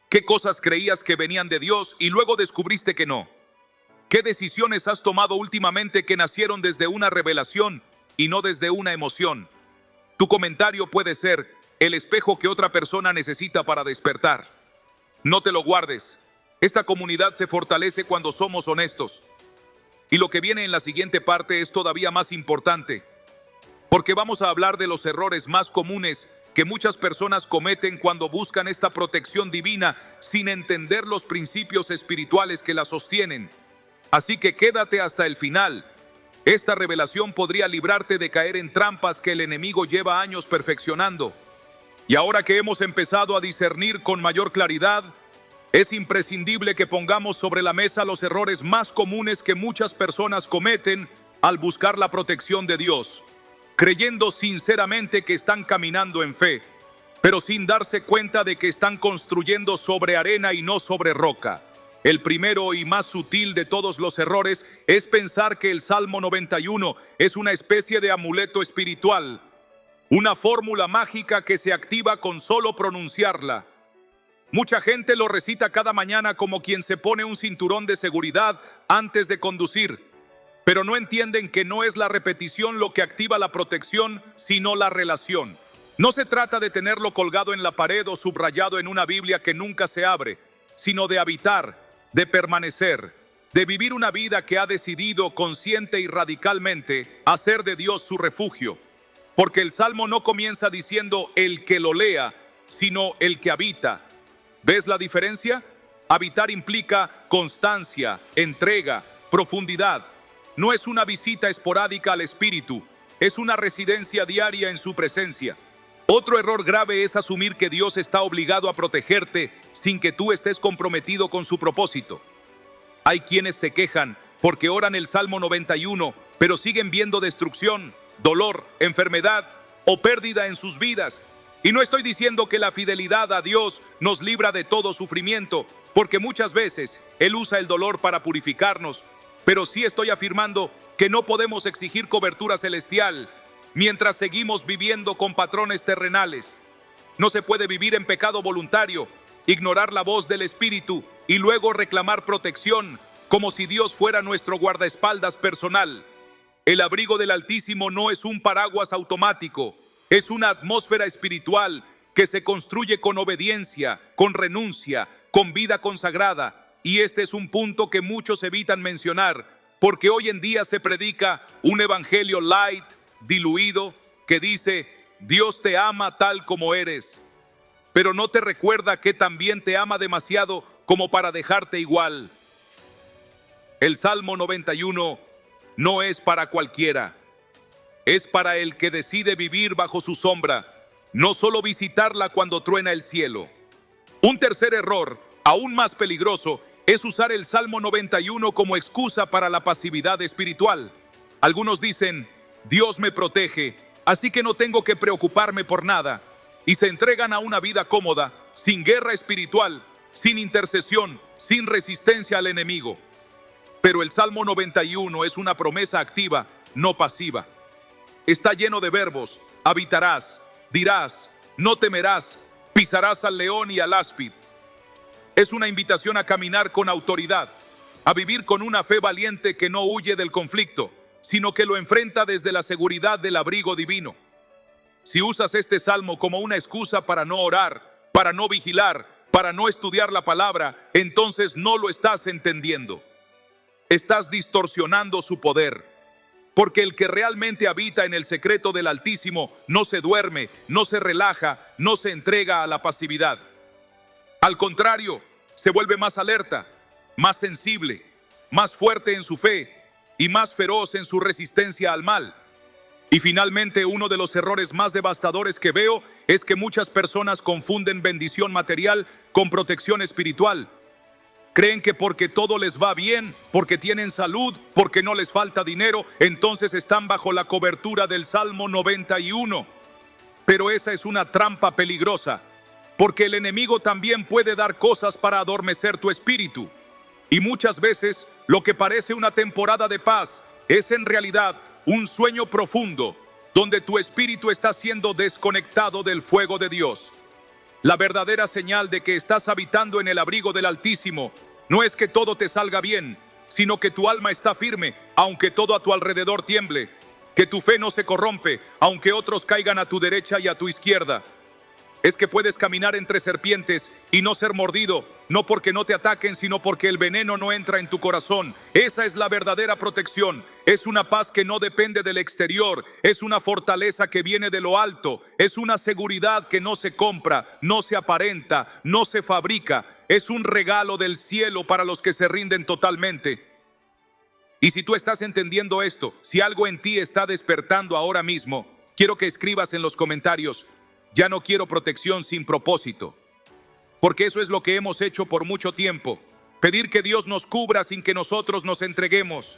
¿Qué cosas creías que venían de Dios y luego descubriste que no? ¿Qué decisiones has tomado últimamente que nacieron desde una revelación y no desde una emoción? Tu comentario puede ser el espejo que otra persona necesita para despertar. No te lo guardes. Esta comunidad se fortalece cuando somos honestos. Y lo que viene en la siguiente parte es todavía más importante, porque vamos a hablar de los errores más comunes que muchas personas cometen cuando buscan esta protección divina sin entender los principios espirituales que la sostienen. Así que quédate hasta el final. Esta revelación podría librarte de caer en trampas que el enemigo lleva años perfeccionando. Y ahora que hemos empezado a discernir con mayor claridad, es imprescindible que pongamos sobre la mesa los errores más comunes que muchas personas cometen al buscar la protección de Dios, creyendo sinceramente que están caminando en fe, pero sin darse cuenta de que están construyendo sobre arena y no sobre roca. El primero y más sutil de todos los errores es pensar que el Salmo 91 es una especie de amuleto espiritual, una fórmula mágica que se activa con solo pronunciarla. Mucha gente lo recita cada mañana como quien se pone un cinturón de seguridad antes de conducir, pero no entienden que no es la repetición lo que activa la protección, sino la relación. No se trata de tenerlo colgado en la pared o subrayado en una Biblia que nunca se abre, sino de habitar, de permanecer, de vivir una vida que ha decidido consciente y radicalmente hacer de Dios su refugio. Porque el Salmo no comienza diciendo el que lo lea, sino el que habita. ¿Ves la diferencia? Habitar implica constancia, entrega, profundidad. No es una visita esporádica al Espíritu, es una residencia diaria en su presencia. Otro error grave es asumir que Dios está obligado a protegerte sin que tú estés comprometido con su propósito. Hay quienes se quejan porque oran el Salmo 91, pero siguen viendo destrucción, dolor, enfermedad o pérdida en sus vidas. Y no estoy diciendo que la fidelidad a Dios nos libra de todo sufrimiento, porque muchas veces Él usa el dolor para purificarnos, pero sí estoy afirmando que no podemos exigir cobertura celestial mientras seguimos viviendo con patrones terrenales. No se puede vivir en pecado voluntario, ignorar la voz del Espíritu y luego reclamar protección como si Dios fuera nuestro guardaespaldas personal. El abrigo del Altísimo no es un paraguas automático, es una atmósfera espiritual que se construye con obediencia, con renuncia, con vida consagrada. Y este es un punto que muchos evitan mencionar, porque hoy en día se predica un evangelio light, diluido, que dice, Dios te ama tal como eres, pero no te recuerda que también te ama demasiado como para dejarte igual. El Salmo 91 no es para cualquiera. Es para el que decide vivir bajo su sombra, no solo visitarla cuando truena el cielo. Un tercer error, aún más peligroso, es usar el Salmo 91 como excusa para la pasividad espiritual. Algunos dicen, Dios me protege, así que no tengo que preocuparme por nada, y se entregan a una vida cómoda, sin guerra espiritual, sin intercesión, sin resistencia al enemigo. Pero el Salmo 91 es una promesa activa, no pasiva. Está lleno de verbos: habitarás, dirás, no temerás, pisarás al león y al áspid. Es una invitación a caminar con autoridad, a vivir con una fe valiente que no huye del conflicto, sino que lo enfrenta desde la seguridad del abrigo divino. Si usas este salmo como una excusa para no orar, para no vigilar, para no estudiar la palabra, entonces no lo estás entendiendo. Estás distorsionando su poder. Porque el que realmente habita en el secreto del Altísimo no se duerme, no se relaja, no se entrega a la pasividad. Al contrario, se vuelve más alerta, más sensible, más fuerte en su fe y más feroz en su resistencia al mal. Y finalmente, uno de los errores más devastadores que veo es que muchas personas confunden bendición material con protección espiritual. Creen que porque todo les va bien, porque tienen salud, porque no les falta dinero, entonces están bajo la cobertura del Salmo 91. Pero esa es una trampa peligrosa, porque el enemigo también puede dar cosas para adormecer tu espíritu. Y muchas veces lo que parece una temporada de paz es en realidad un sueño profundo, donde tu espíritu está siendo desconectado del fuego de Dios. La verdadera señal de que estás habitando en el abrigo del Altísimo no es que todo te salga bien, sino que tu alma está firme, aunque todo a tu alrededor tiemble, que tu fe no se corrompe, aunque otros caigan a tu derecha y a tu izquierda. Es que puedes caminar entre serpientes y no ser mordido, no porque no te ataquen, sino porque el veneno no entra en tu corazón. Esa es la verdadera protección. Es una paz que no depende del exterior, es una fortaleza que viene de lo alto, es una seguridad que no se compra, no se aparenta, no se fabrica. Es un regalo del cielo para los que se rinden totalmente. Y si tú estás entendiendo esto, si algo en ti está despertando ahora mismo, quiero que escribas en los comentarios: ya no quiero protección sin propósito. Porque eso es lo que hemos hecho por mucho tiempo. Pedir que Dios nos cubra sin que nosotros nos entreguemos.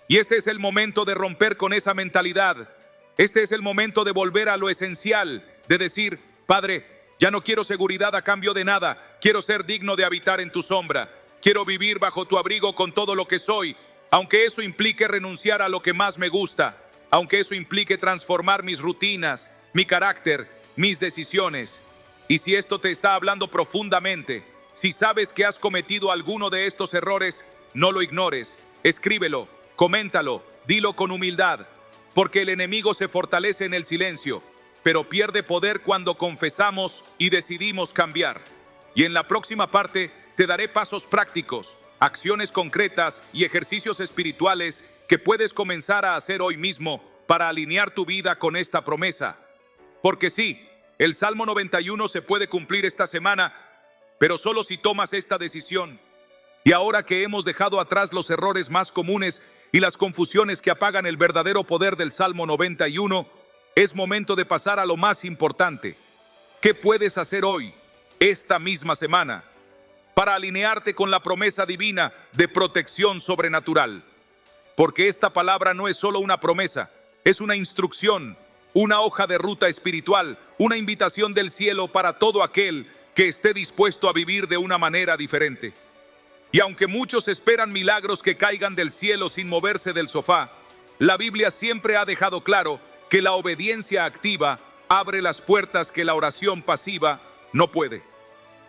Y este es el momento de romper con esa mentalidad. Este es el momento de volver a lo esencial, de decir: Padre, ya no quiero seguridad a cambio de nada. Quiero ser digno de habitar en tu sombra. Quiero vivir bajo tu abrigo con todo lo que soy, aunque eso implique renunciar a lo que más me gusta, aunque eso implique transformar mis rutinas, mi carácter, mis decisiones. Y si esto te está hablando profundamente, si sabes que has cometido alguno de estos errores, no lo ignores, escríbelo, coméntalo, dilo con humildad, porque el enemigo se fortalece en el silencio, pero pierde poder cuando confesamos y decidimos cambiar. Y en la próxima parte te daré pasos prácticos, acciones concretas y ejercicios espirituales que puedes comenzar a hacer hoy mismo para alinear tu vida con esta promesa. Porque sí, el Salmo 91 se puede cumplir esta semana, pero solo si tomas esta decisión. Y ahora que hemos dejado atrás los errores más comunes y las confusiones que apagan el verdadero poder del Salmo 91, es momento de pasar a lo más importante. ¿Qué puedes hacer hoy, esta misma semana, para alinearte con la promesa divina de protección sobrenatural? Porque esta palabra no es solo una promesa, es una instrucción, una hoja de ruta espiritual, una invitación del cielo para todo aquel que esté dispuesto a vivir de una manera diferente. Y aunque muchos esperan milagros que caigan del cielo sin moverse del sofá, la Biblia siempre ha dejado claro que la obediencia activa abre las puertas que la oración pasiva no puede.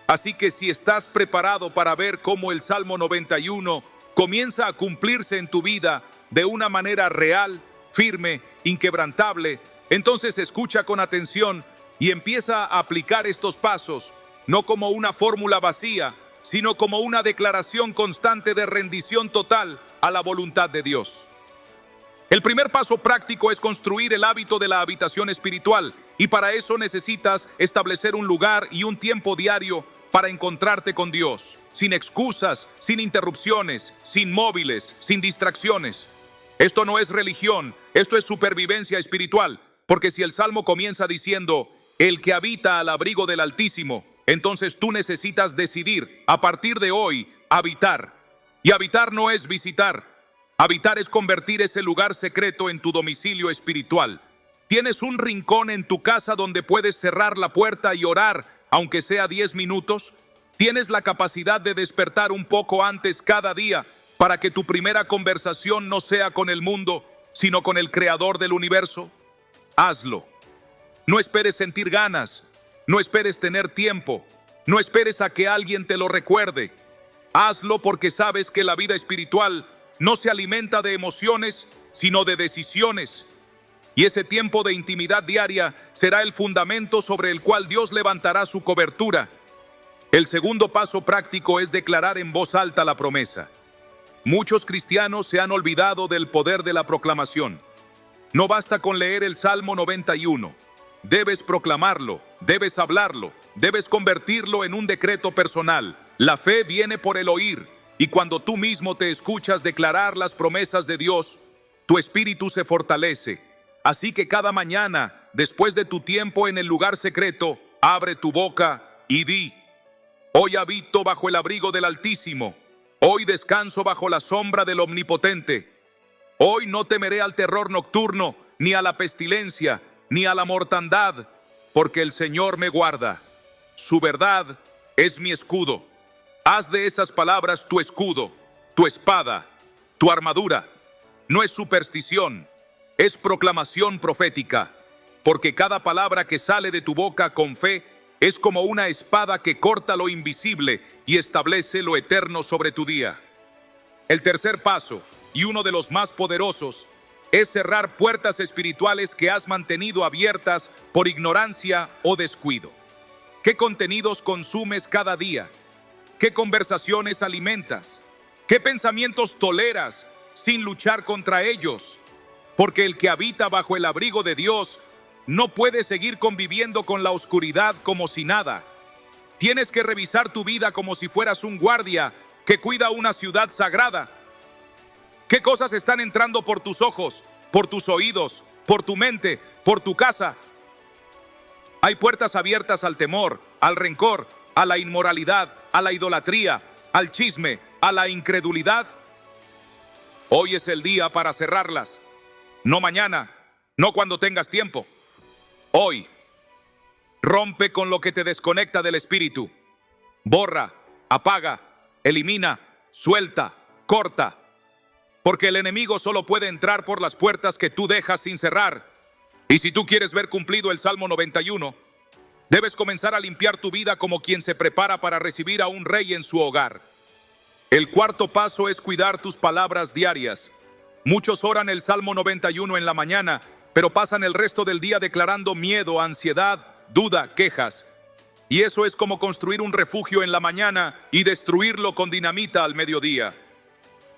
Así que si estás preparado para ver cómo el Salmo 91 comienza a cumplirse en tu vida de una manera real, firme, inquebrantable, entonces escucha con atención y empieza a aplicar estos pasos, no como una fórmula vacía, sino como una declaración constante de rendición total a la voluntad de Dios. El primer paso práctico es construir el hábito de la habitación espiritual, y para eso necesitas establecer un lugar y un tiempo diario para encontrarte con Dios, sin excusas, sin interrupciones, sin móviles, sin distracciones. Esto no es religión, esto es supervivencia espiritual, porque si el Salmo comienza diciendo, el que habita al abrigo del Altísimo, entonces tú necesitas decidir, a partir de hoy, habitar. Y habitar no es visitar. Habitar es convertir ese lugar secreto en tu domicilio espiritual. ¿Tienes un rincón en tu casa donde puedes cerrar la puerta y orar, aunque sea 10 minutos? ¿Tienes la capacidad de despertar un poco antes cada día para que tu primera conversación no sea con el mundo, sino con el Creador del universo? Hazlo. No esperes sentir ganas. No esperes tener tiempo. No esperes a que alguien te lo recuerde. Hazlo porque sabes que la vida espiritual no se alimenta de emociones, sino de decisiones. Y ese tiempo de intimidad diaria será el fundamento sobre el cual Dios levantará su cobertura. El segundo paso práctico es declarar en voz alta la promesa. Muchos cristianos se han olvidado del poder de la proclamación. No basta con leer el Salmo 91. Debes proclamarlo, debes hablarlo, debes convertirlo en un decreto personal. La fe viene por el oír, y cuando tú mismo te escuchas declarar las promesas de Dios, tu espíritu se fortalece. Así que cada mañana, después de tu tiempo en el lugar secreto, abre tu boca y di: hoy habito bajo el abrigo del Altísimo. Hoy descanso bajo la sombra del Omnipotente. Hoy no temeré al terror nocturno, ni a la pestilencia, ni a la mortandad, porque el Señor me guarda. Su verdad es mi escudo. Haz de esas palabras tu escudo, tu espada, tu armadura. No es superstición, es proclamación profética, porque cada palabra que sale de tu boca con fe es como una espada que corta lo invisible y establece lo eterno sobre tu día. El tercer paso, y uno de los más poderosos, es cerrar puertas espirituales que has mantenido abiertas por ignorancia o descuido. ¿Qué contenidos consumes cada día? ¿Qué conversaciones alimentas? ¿Qué pensamientos toleras sin luchar contra ellos? Porque el que habita bajo el abrigo de Dios no puede seguir conviviendo con la oscuridad como si nada. Tienes que revisar tu vida como si fueras un guardia que cuida una ciudad sagrada. ¿Qué cosas están entrando por tus ojos, por tus oídos, por tu mente, por tu casa? Hay puertas abiertas al temor, al rencor, a la inmoralidad, a la idolatría, al chisme, a la incredulidad. Hoy es el día para cerrarlas. No mañana, no cuando tengas tiempo. Hoy. Rompe con lo que te desconecta del espíritu. Borra, apaga, elimina, suelta, corta. Porque el enemigo solo puede entrar por las puertas que tú dejas sin cerrar. Y si tú quieres ver cumplido el Salmo 91, debes comenzar a limpiar tu vida como quien se prepara para recibir a un rey en su hogar. El cuarto paso es cuidar tus palabras diarias. Muchos oran el Salmo 91 en la mañana, pero pasan el resto del día declarando miedo, ansiedad, duda, quejas. Y eso es como construir un refugio en la mañana y destruirlo con dinamita al mediodía.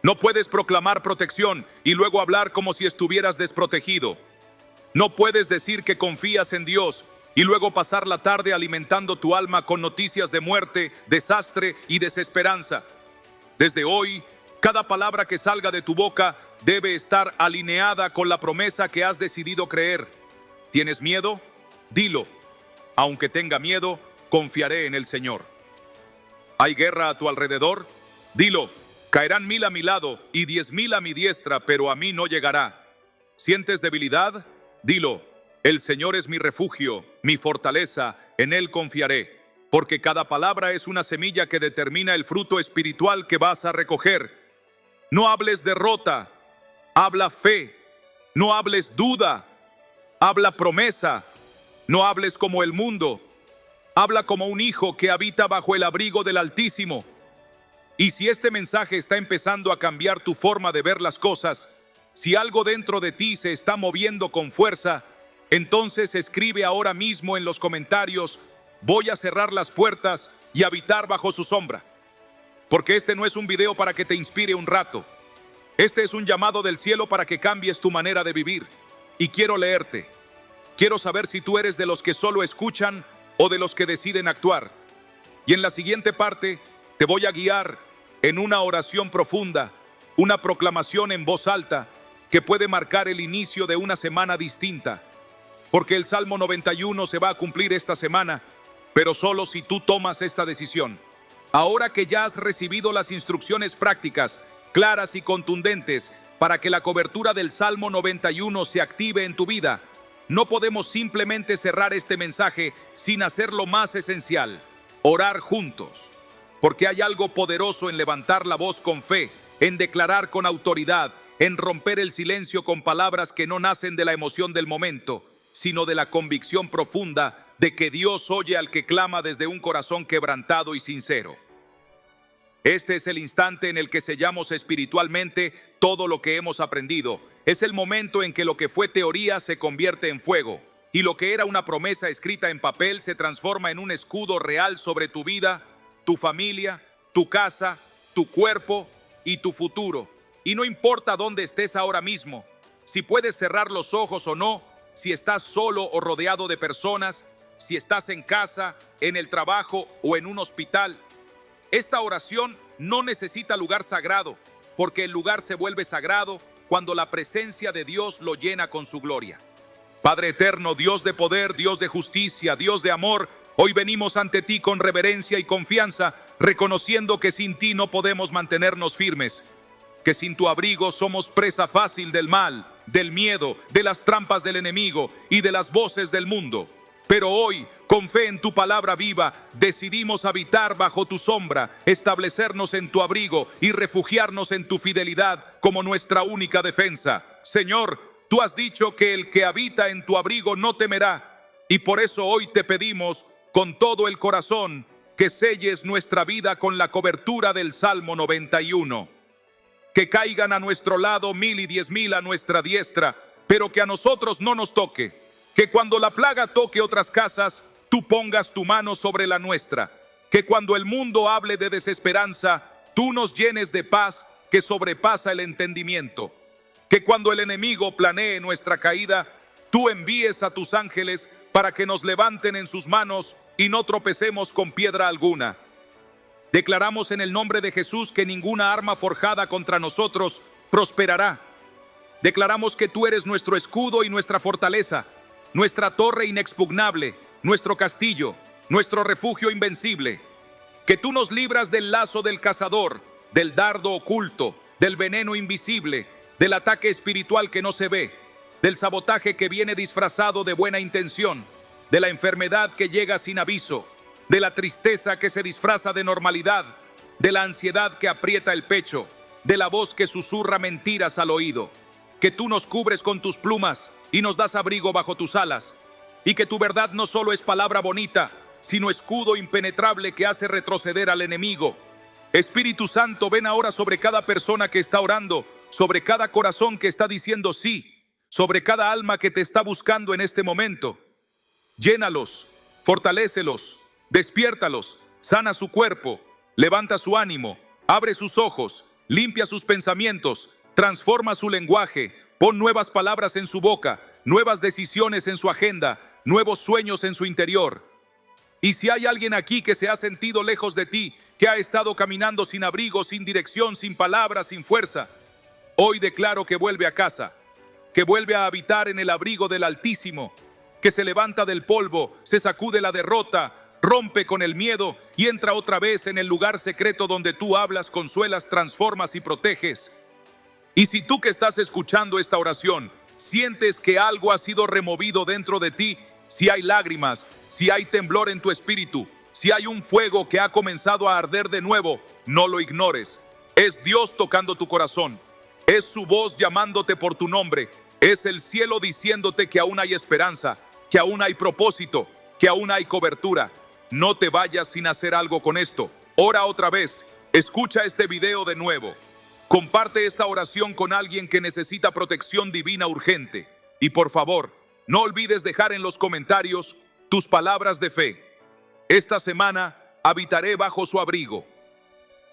No puedes proclamar protección y luego hablar como si estuvieras desprotegido. No puedes decir que confías en Dios y luego pasar la tarde alimentando tu alma con noticias de muerte, desastre y desesperanza. Desde hoy, cada palabra que salga de tu boca debe estar alineada con la promesa que has decidido creer. ¿Tienes miedo? Dilo. Aunque tenga miedo, confiaré en el Señor. ¿Hay guerra a tu alrededor? Dilo. Caerán 1000 a mi lado y 10,000 a mi diestra, pero a mí no llegará. ¿Sientes debilidad? Dilo. El Señor es mi refugio, mi fortaleza, en Él confiaré. Porque cada palabra es una semilla que determina el fruto espiritual que vas a recoger. No hables derrota, habla fe. No hables duda, habla promesa. No hables como el mundo, habla como un hijo que habita bajo el abrigo del Altísimo. Y si este mensaje está empezando a cambiar tu forma de ver las cosas, si algo dentro de ti se está moviendo con fuerza, entonces escribe ahora mismo en los comentarios: voy a cerrar las puertas y habitar bajo su sombra. Porque este no es un video para que te inspire un rato. Este es un llamado del cielo para que cambies tu manera de vivir. Y quiero leerte. Quiero saber si tú eres de los que solo escuchan o de los que deciden actuar. Y en la siguiente parte te voy a guiar en una oración profunda, una proclamación en voz alta que puede marcar el inicio de una semana distinta, porque el Salmo 91 se va a cumplir esta semana, pero solo si tú tomas esta decisión. Ahora que ya has recibido las instrucciones prácticas, claras y contundentes, para que la cobertura del Salmo 91 se active en tu vida, no podemos simplemente cerrar este mensaje sin hacer lo más esencial: orar juntos. Porque hay algo poderoso en levantar la voz con fe, en declarar con autoridad, en romper el silencio con palabras que no nacen de la emoción del momento, sino de la convicción profunda de que Dios oye al que clama desde un corazón quebrantado y sincero. Este es el instante en el que sellamos espiritualmente todo lo que hemos aprendido. Es el momento en que lo que fue teoría se convierte en fuego, y lo que era una promesa escrita en papel se transforma en un escudo real sobre tu vida, tu familia, tu casa, tu cuerpo y tu futuro. Y no importa dónde estés ahora mismo, si puedes cerrar los ojos o no, si estás solo o rodeado de personas, si estás en casa, en el trabajo o en un hospital. Esta oración no necesita lugar sagrado, porque el lugar se vuelve sagrado cuando la presencia de Dios lo llena con su gloria. Padre eterno, Dios de poder, Dios de justicia, Dios de amor, hoy venimos ante ti con reverencia y confianza, reconociendo que sin ti no podemos mantenernos firmes, que sin tu abrigo somos presa fácil del mal, del miedo, de las trampas del enemigo y de las voces del mundo. Pero hoy, con fe en tu palabra viva, decidimos habitar bajo tu sombra, establecernos en tu abrigo y refugiarnos en tu fidelidad como nuestra única defensa. Señor, tú has dicho que el que habita en tu abrigo no temerá, y por eso hoy te pedimos con todo el corazón que selles nuestra vida con la cobertura del Salmo 91. Que caigan a nuestro lado 1000 y 10,000 a nuestra diestra, pero que a nosotros no nos toque. Que cuando la plaga toque otras casas, tú pongas tu mano sobre la nuestra. Que cuando el mundo hable de desesperanza, tú nos llenes de paz que sobrepasa el entendimiento. Que cuando el enemigo planee nuestra caída, tú envíes a tus ángeles para que nos levanten en sus manos y no tropecemos con piedra alguna. Declaramos en el nombre de Jesús que ninguna arma forjada contra nosotros prosperará. Declaramos que tú eres nuestro escudo y nuestra fortaleza, nuestra torre inexpugnable, nuestro castillo, nuestro refugio invencible. Que tú nos libras del lazo del cazador, del dardo oculto, del veneno invisible, del ataque espiritual que no se ve, del sabotaje que viene disfrazado de buena intención, de la enfermedad que llega sin aviso, de la tristeza que se disfraza de normalidad, de la ansiedad que aprieta el pecho, de la voz que susurra mentiras al oído. Que tú nos cubres con tus plumas y nos das abrigo bajo tus alas, y que tu verdad no solo es palabra bonita, sino escudo impenetrable que hace retroceder al enemigo. Espíritu Santo, ven ahora sobre cada persona que está orando, sobre cada corazón que está diciendo sí, sobre cada alma que te está buscando en este momento. Llénalos, fortalécelos, despiértalos, sana su cuerpo, levanta su ánimo, abre sus ojos, limpia sus pensamientos, transforma su lenguaje, pon nuevas palabras en su boca, nuevas decisiones en su agenda, nuevos sueños en su interior. Y si hay alguien aquí que se ha sentido lejos de ti, que ha estado caminando sin abrigo, sin dirección, sin palabras, sin fuerza, hoy declaro que vuelve a casa, que vuelve a habitar en el abrigo del Altísimo, que se levanta del polvo, se sacude la derrota, rompe con el miedo y entra otra vez en el lugar secreto donde tú hablas, consuelas, transformas y proteges. Y si tú que estás escuchando esta oración sientes que algo ha sido removido dentro de ti, si hay lágrimas, si hay temblor en tu espíritu, si hay un fuego que ha comenzado a arder de nuevo, no lo ignores. Es Dios tocando tu corazón, es su voz llamándote por tu nombre, es el cielo diciéndote que aún hay esperanza, que aún hay propósito, que aún hay cobertura. No te vayas sin hacer algo con esto. Ora otra vez, escucha este video de nuevo. Comparte esta oración con alguien que necesita protección divina urgente. Y por favor, no olvides dejar en los comentarios tus palabras de fe. Esta semana habitaré bajo su abrigo,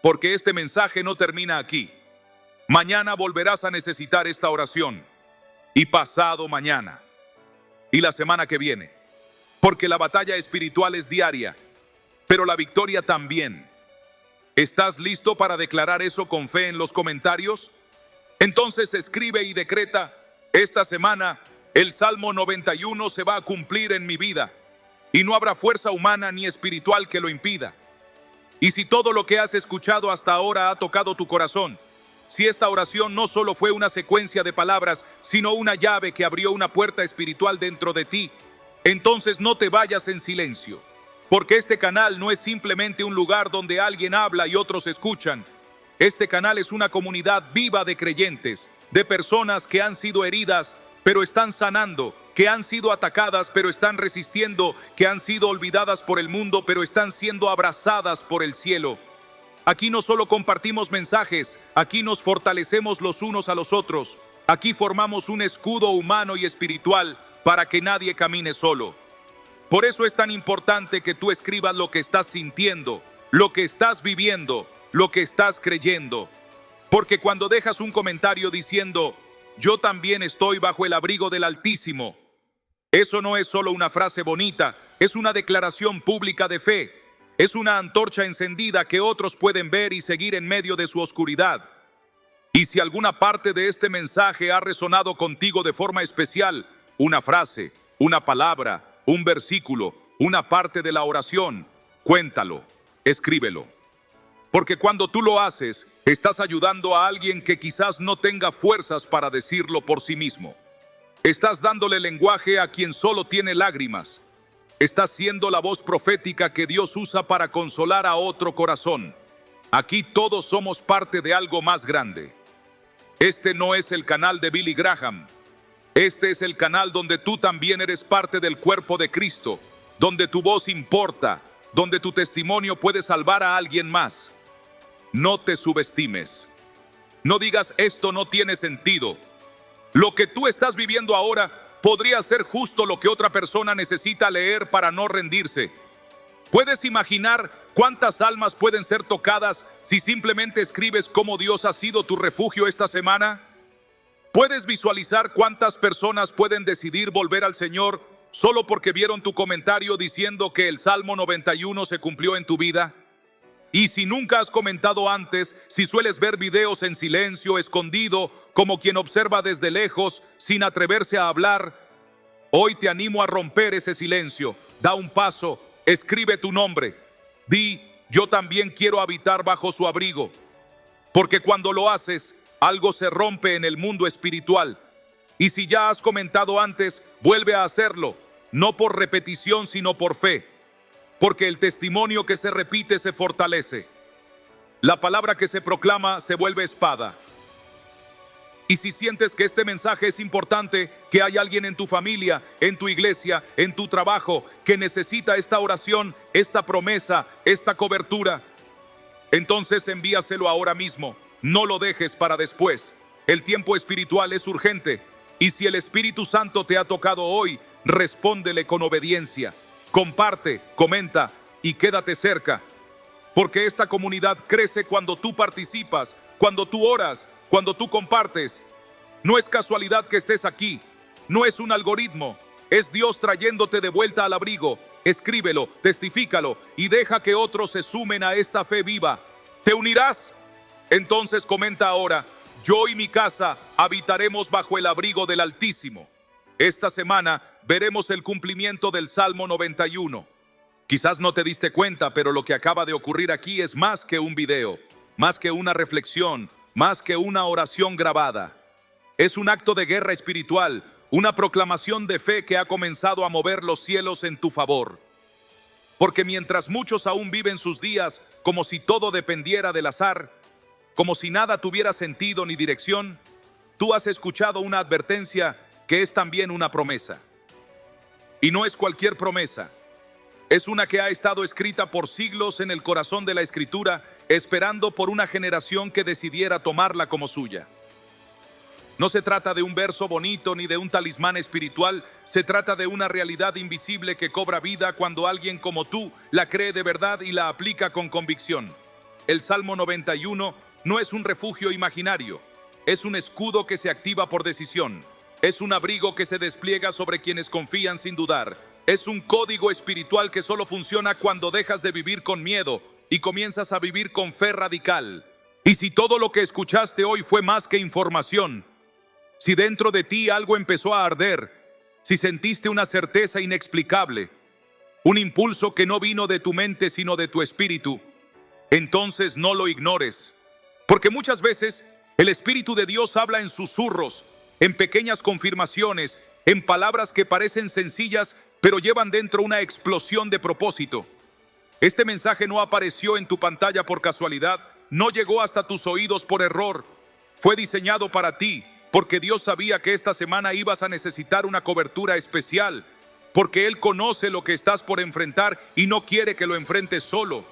porque este mensaje no termina aquí. Mañana volverás a necesitar esta oración, y pasado mañana, y la semana que viene, porque la batalla espiritual es diaria, pero la victoria también. ¿Estás listo para declarar eso con fe en los comentarios? Entonces escribe y decreta: esta semana el Salmo 91 se va a cumplir en mi vida, y no habrá fuerza humana ni espiritual que lo impida. Y si todo lo que has escuchado hasta ahora ha tocado tu corazón, si esta oración no solo fue una secuencia de palabras, sino una llave que abrió una puerta espiritual dentro de ti, entonces no te vayas en silencio, porque este canal no es simplemente un lugar donde alguien habla y otros escuchan. Este canal es una comunidad viva de creyentes, de personas que han sido heridas, pero están sanando, que han sido atacadas, pero están resistiendo, que han sido olvidadas por el mundo, pero están siendo abrazadas por el cielo. Aquí no solo compartimos mensajes, aquí nos fortalecemos los unos a los otros. Aquí formamos un escudo humano y espiritual para que nadie camine solo. Por eso es tan importante que tú escribas lo que estás sintiendo, lo que estás viviendo, lo que estás creyendo. Porque cuando dejas un comentario diciendo: yo también estoy bajo el abrigo del Altísimo, eso no es solo una frase bonita, es una declaración pública de fe. Es una antorcha encendida que otros pueden ver y seguir en medio de su oscuridad. Y si alguna parte de este mensaje ha resonado contigo de forma especial, una frase, una palabra, un versículo, una parte de la oración, cuéntalo, escríbelo. Porque cuando tú lo haces, estás ayudando a alguien que quizás no tenga fuerzas para decirlo por sí mismo. Estás dándole lenguaje a quien solo tiene lágrimas. Estás siendo la voz profética que Dios usa para consolar a otro corazón. Aquí todos somos parte de algo más grande. Este no es el canal de Billy Graham. Este es el canal donde tú también eres parte del cuerpo de Cristo, donde tu voz importa, donde tu testimonio puede salvar a alguien más. No te subestimes. No digas: esto no tiene sentido. Lo que tú estás viviendo ahora podría ser justo lo que otra persona necesita leer para no rendirse. ¿Puedes imaginar cuántas almas pueden ser tocadas si simplemente escribes cómo Dios ha sido tu refugio esta semana? ¿Puedes visualizar cuántas personas pueden decidir volver al Señor solo porque vieron tu comentario diciendo que el Salmo 91 se cumplió en tu vida? Y si nunca has comentado antes, si sueles ver videos en silencio, escondido, como quien observa desde lejos, sin atreverse a hablar, hoy te animo a romper ese silencio. Da un paso, escribe tu nombre. Di: yo también quiero habitar bajo su abrigo. Porque cuando lo haces, algo se rompe en el mundo espiritual. Y si ya has comentado antes, vuelve a hacerlo, no por repetición, sino por fe. Porque el testimonio que se repite se fortalece. La palabra que se proclama se vuelve espada. Y si sientes que este mensaje es importante, que hay alguien en tu familia, en tu iglesia, en tu trabajo, que necesita esta oración, esta promesa, esta cobertura, entonces envíaselo ahora mismo. No lo dejes para después. El tiempo espiritual es urgente. Y si el Espíritu Santo te ha tocado hoy, respóndele con obediencia. Comparte, comenta y quédate cerca. Porque esta comunidad crece cuando tú participas, cuando tú oras, cuando tú compartes. No es casualidad que estés aquí. No es un algoritmo. Es Dios trayéndote de vuelta al abrigo. Escríbelo, testifícalo y deja que otros se sumen a esta fe viva. ¿Te unirás? Entonces comenta ahora: yo y mi casa habitaremos bajo el abrigo del Altísimo. Esta semana veremos el cumplimiento del Salmo 91. Quizás no te diste cuenta, pero lo que acaba de ocurrir aquí es más que un video, más que una reflexión, más que una oración grabada. Es un acto de guerra espiritual, una proclamación de fe que ha comenzado a mover los cielos en tu favor. Porque mientras muchos aún viven sus días como si todo dependiera del azar, como si nada tuviera sentido ni dirección, tú has escuchado una advertencia que es también una promesa. Y no es cualquier promesa. Es una que ha estado escrita por siglos en el corazón de la Escritura, esperando por una generación que decidiera tomarla como suya. No se trata de un verso bonito ni de un talismán espiritual, se trata de una realidad invisible que cobra vida cuando alguien como tú la cree de verdad y la aplica con convicción. El Salmo 91 no es un refugio imaginario, es un escudo que se activa por decisión. Es un abrigo que se despliega sobre quienes confían sin dudar. Es un código espiritual que solo funciona cuando dejas de vivir con miedo y comienzas a vivir con fe radical. Y si todo lo que escuchaste hoy fue más que información, si dentro de ti algo empezó a arder, si sentiste una certeza inexplicable, un impulso que no vino de tu mente sino de tu espíritu, entonces no lo ignores. Porque muchas veces el Espíritu de Dios habla en susurros, en pequeñas confirmaciones, en palabras que parecen sencillas, pero llevan dentro una explosión de propósito. Este mensaje no apareció en tu pantalla por casualidad, no llegó hasta tus oídos por error. Fue diseñado para ti, porque Dios sabía que esta semana ibas a necesitar una cobertura especial, porque Él conoce lo que estás por enfrentar y no quiere que lo enfrentes solo.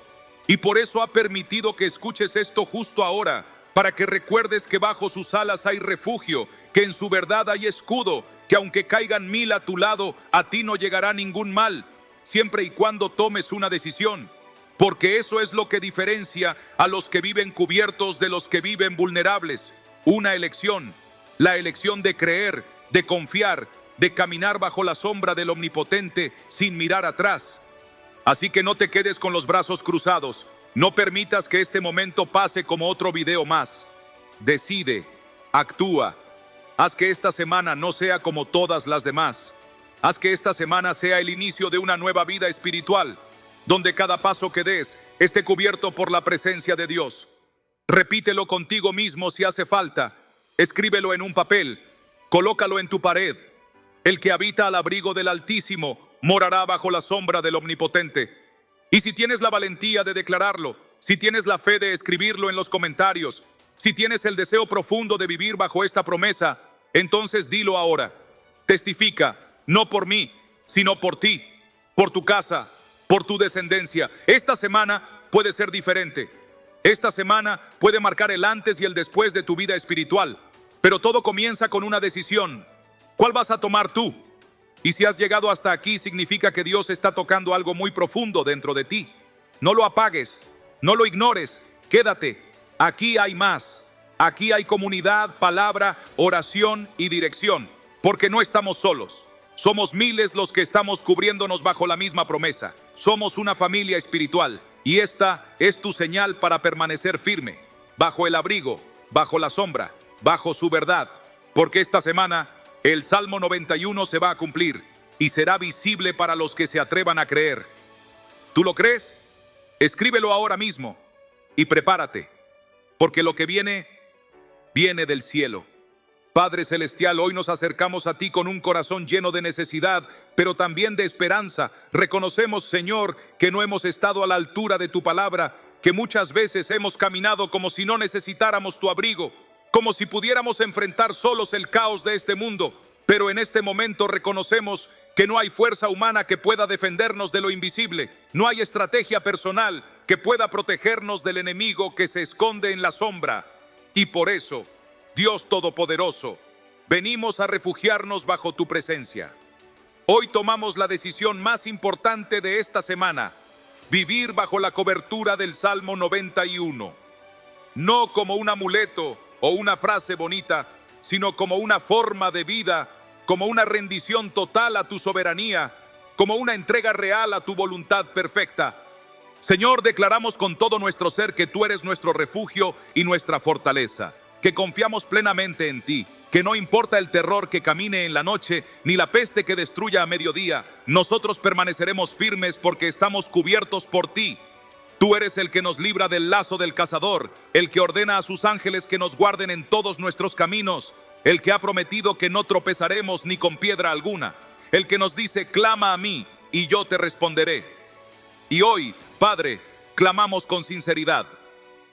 Y por eso ha permitido que escuches esto justo ahora, para que recuerdes que bajo sus alas hay refugio, que en su verdad hay escudo, que aunque caigan 1000 a tu lado, a ti no llegará ningún mal, siempre y cuando tomes una decisión. Porque eso es lo que diferencia a los que viven cubiertos de los que viven vulnerables. Una elección, la elección de creer, de confiar, de caminar bajo la sombra del Omnipotente sin mirar atrás. Así que no te quedes con los brazos cruzados. No permitas que este momento pase como otro video más. Decide, actúa. Haz que esta semana no sea como todas las demás. Haz que esta semana sea el inicio de una nueva vida espiritual, donde cada paso que des esté cubierto por la presencia de Dios. Repítelo contigo mismo si hace falta. Escríbelo en un papel. Colócalo en tu pared. El que habita al abrigo del Altísimo morará bajo la sombra del Omnipotente. Y si tienes la valentía de declararlo, si tienes la fe de escribirlo en los comentarios, si tienes el deseo profundo de vivir bajo esta promesa, entonces dilo ahora. Testifica, no por mí, sino por ti, por tu casa, por tu descendencia. Esta semana puede ser diferente. Esta semana puede marcar el antes y el después de tu vida espiritual. Pero todo comienza con una decisión. ¿Cuál vas a tomar tú? Y si has llegado hasta aquí, significa que Dios está tocando algo muy profundo dentro de ti. No lo apagues, no lo ignores, quédate. Aquí hay más. Aquí hay comunidad, palabra, oración y dirección. Porque no estamos solos. Somos miles los que estamos cubriéndonos bajo la misma promesa. Somos una familia espiritual. Y esta es tu señal para permanecer firme, bajo el abrigo, bajo la sombra, bajo su verdad. Porque esta semana el Salmo 91 se va a cumplir y será visible para los que se atrevan a creer. ¿Tú lo crees? Escríbelo ahora mismo y prepárate, porque lo que viene, viene del cielo. Padre Celestial, hoy nos acercamos a ti con un corazón lleno de necesidad, pero también de esperanza. Reconocemos, Señor, que no hemos estado a la altura de tu palabra, que muchas veces hemos caminado como si no necesitáramos tu abrigo, como si pudiéramos enfrentar solos el caos de este mundo. Pero en este momento reconocemos que no hay fuerza humana que pueda defendernos de lo invisible. No hay estrategia personal que pueda protegernos del enemigo que se esconde en la sombra. Y por eso, Dios Todopoderoso, venimos a refugiarnos bajo tu presencia. Hoy tomamos la decisión más importante de esta semana: vivir bajo la cobertura del Salmo 91. No como un amuleto o una frase bonita, sino como una forma de vida, como una rendición total a tu soberanía, como una entrega real a tu voluntad perfecta. Señor, declaramos con todo nuestro ser que tú eres nuestro refugio y nuestra fortaleza, que confiamos plenamente en ti, que no importa el terror que camine en la noche, ni la peste que destruya a mediodía, nosotros permaneceremos firmes porque estamos cubiertos por ti. Tú eres el que nos libra del lazo del cazador, el que ordena a sus ángeles que nos guarden en todos nuestros caminos, el que ha prometido que no tropezaremos ni con piedra alguna, el que nos dice: clama a mí y yo te responderé. Y hoy, Padre, clamamos con sinceridad.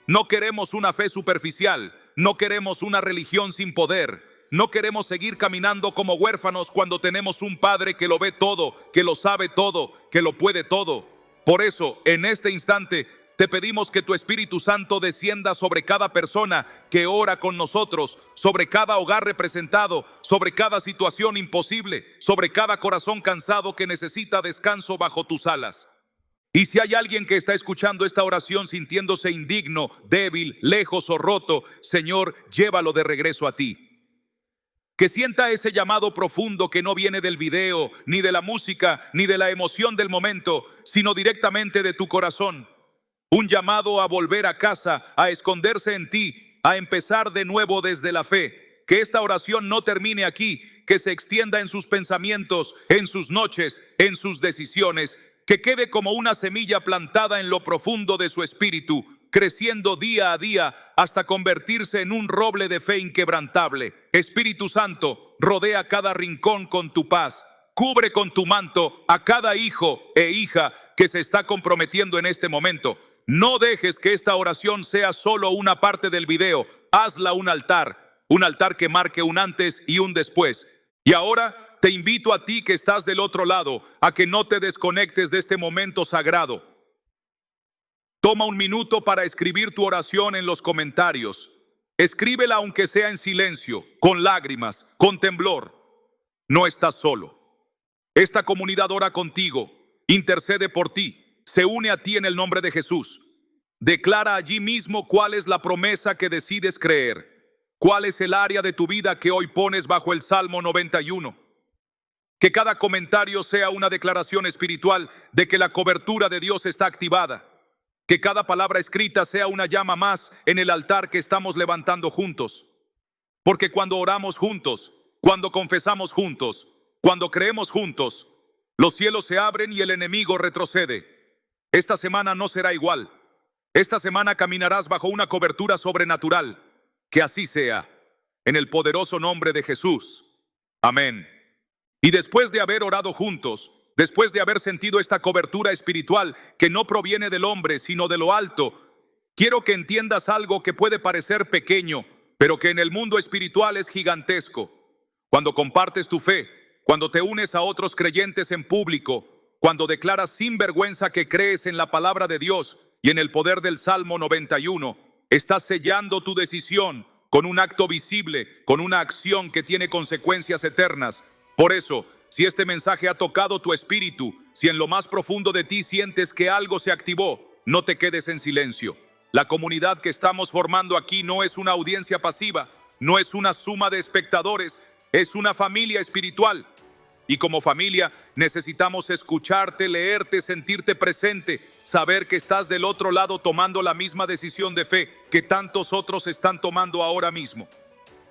No queremos una fe superficial, no queremos una religión sin poder, no queremos seguir caminando como huérfanos cuando tenemos un Padre que lo ve todo, que lo sabe todo, que lo puede todo. Por eso, en este instante, te pedimos que tu Espíritu Santo descienda sobre cada persona que ora con nosotros, sobre cada hogar representado, sobre cada situación imposible, sobre cada corazón cansado que necesita descanso bajo tus alas. Y si hay alguien que está escuchando esta oración sintiéndose indigno, débil, lejos o roto, Señor, llévalo de regreso a ti. Que sienta ese llamado profundo que no viene del video, ni de la música, ni de la emoción del momento, sino directamente de tu corazón. Un llamado a volver a casa, a esconderse en ti, a empezar de nuevo desde la fe. Que esta oración no termine aquí, que se extienda en sus pensamientos, en sus noches, en sus decisiones, que quede como una semilla plantada en lo profundo de su espíritu, creciendo día a día hasta convertirse en un roble de fe inquebrantable. Espíritu Santo, rodea cada rincón con tu paz. Cubre con tu manto a cada hijo e hija que se está comprometiendo en este momento. No dejes que esta oración sea solo una parte del video. Hazla un altar que marque un antes y un después. Y ahora te invito a ti que estás del otro lado, a que no te desconectes de este momento sagrado. Toma un minuto para escribir tu oración en los comentarios. Escríbela aunque sea en silencio, con lágrimas, con temblor. No estás solo. Esta comunidad ora contigo, intercede por ti, se une a ti en el nombre de Jesús. Declara allí mismo cuál es la promesa que decides creer, cuál es el área de tu vida que hoy pones bajo el Salmo 91. Que cada comentario sea una declaración espiritual de que la cobertura de Dios está activada. Que cada palabra escrita sea una llama más en el altar que estamos levantando juntos. Porque cuando oramos juntos, cuando confesamos juntos, cuando creemos juntos, los cielos se abren y el enemigo retrocede. Esta semana no será igual. Esta semana caminarás bajo una cobertura sobrenatural. Que así sea. En el poderoso nombre de Jesús. Amén. Y después de haber orado juntos, después de haber sentido esta cobertura espiritual que no proviene del hombre, sino de lo alto, quiero que entiendas algo que puede parecer pequeño, pero que en el mundo espiritual es gigantesco. Cuando compartes tu fe, cuando te unes a otros creyentes en público, cuando declaras sin vergüenza que crees en la palabra de Dios y en el poder del Salmo 91, estás sellando tu decisión con un acto visible, con una acción que tiene consecuencias eternas. Por eso, si este mensaje ha tocado tu espíritu, si en lo más profundo de ti sientes que algo se activó, no te quedes en silencio. La comunidad que estamos formando aquí no es una audiencia pasiva, no es una suma de espectadores, es una familia espiritual. Y como familia necesitamos escucharte, leerte, sentirte presente, saber que estás del otro lado tomando la misma decisión de fe que tantos otros están tomando ahora mismo.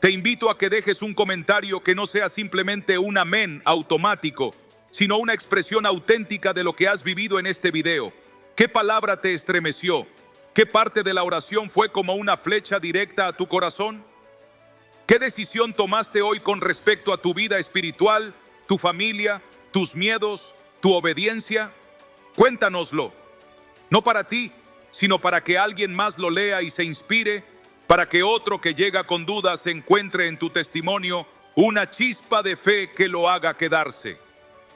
Te invito a que dejes un comentario que no sea simplemente un amén automático, sino una expresión auténtica de lo que has vivido en este video. ¿Qué palabra te estremeció? ¿Qué parte de la oración fue como una flecha directa a tu corazón? ¿Qué decisión tomaste hoy con respecto a tu vida espiritual, tu familia, tus miedos, tu obediencia? Cuéntanoslo. No para ti, sino para que alguien más lo lea y se inspire, para que otro que llega con dudas encuentre en tu testimonio una chispa de fe que lo haga quedarse.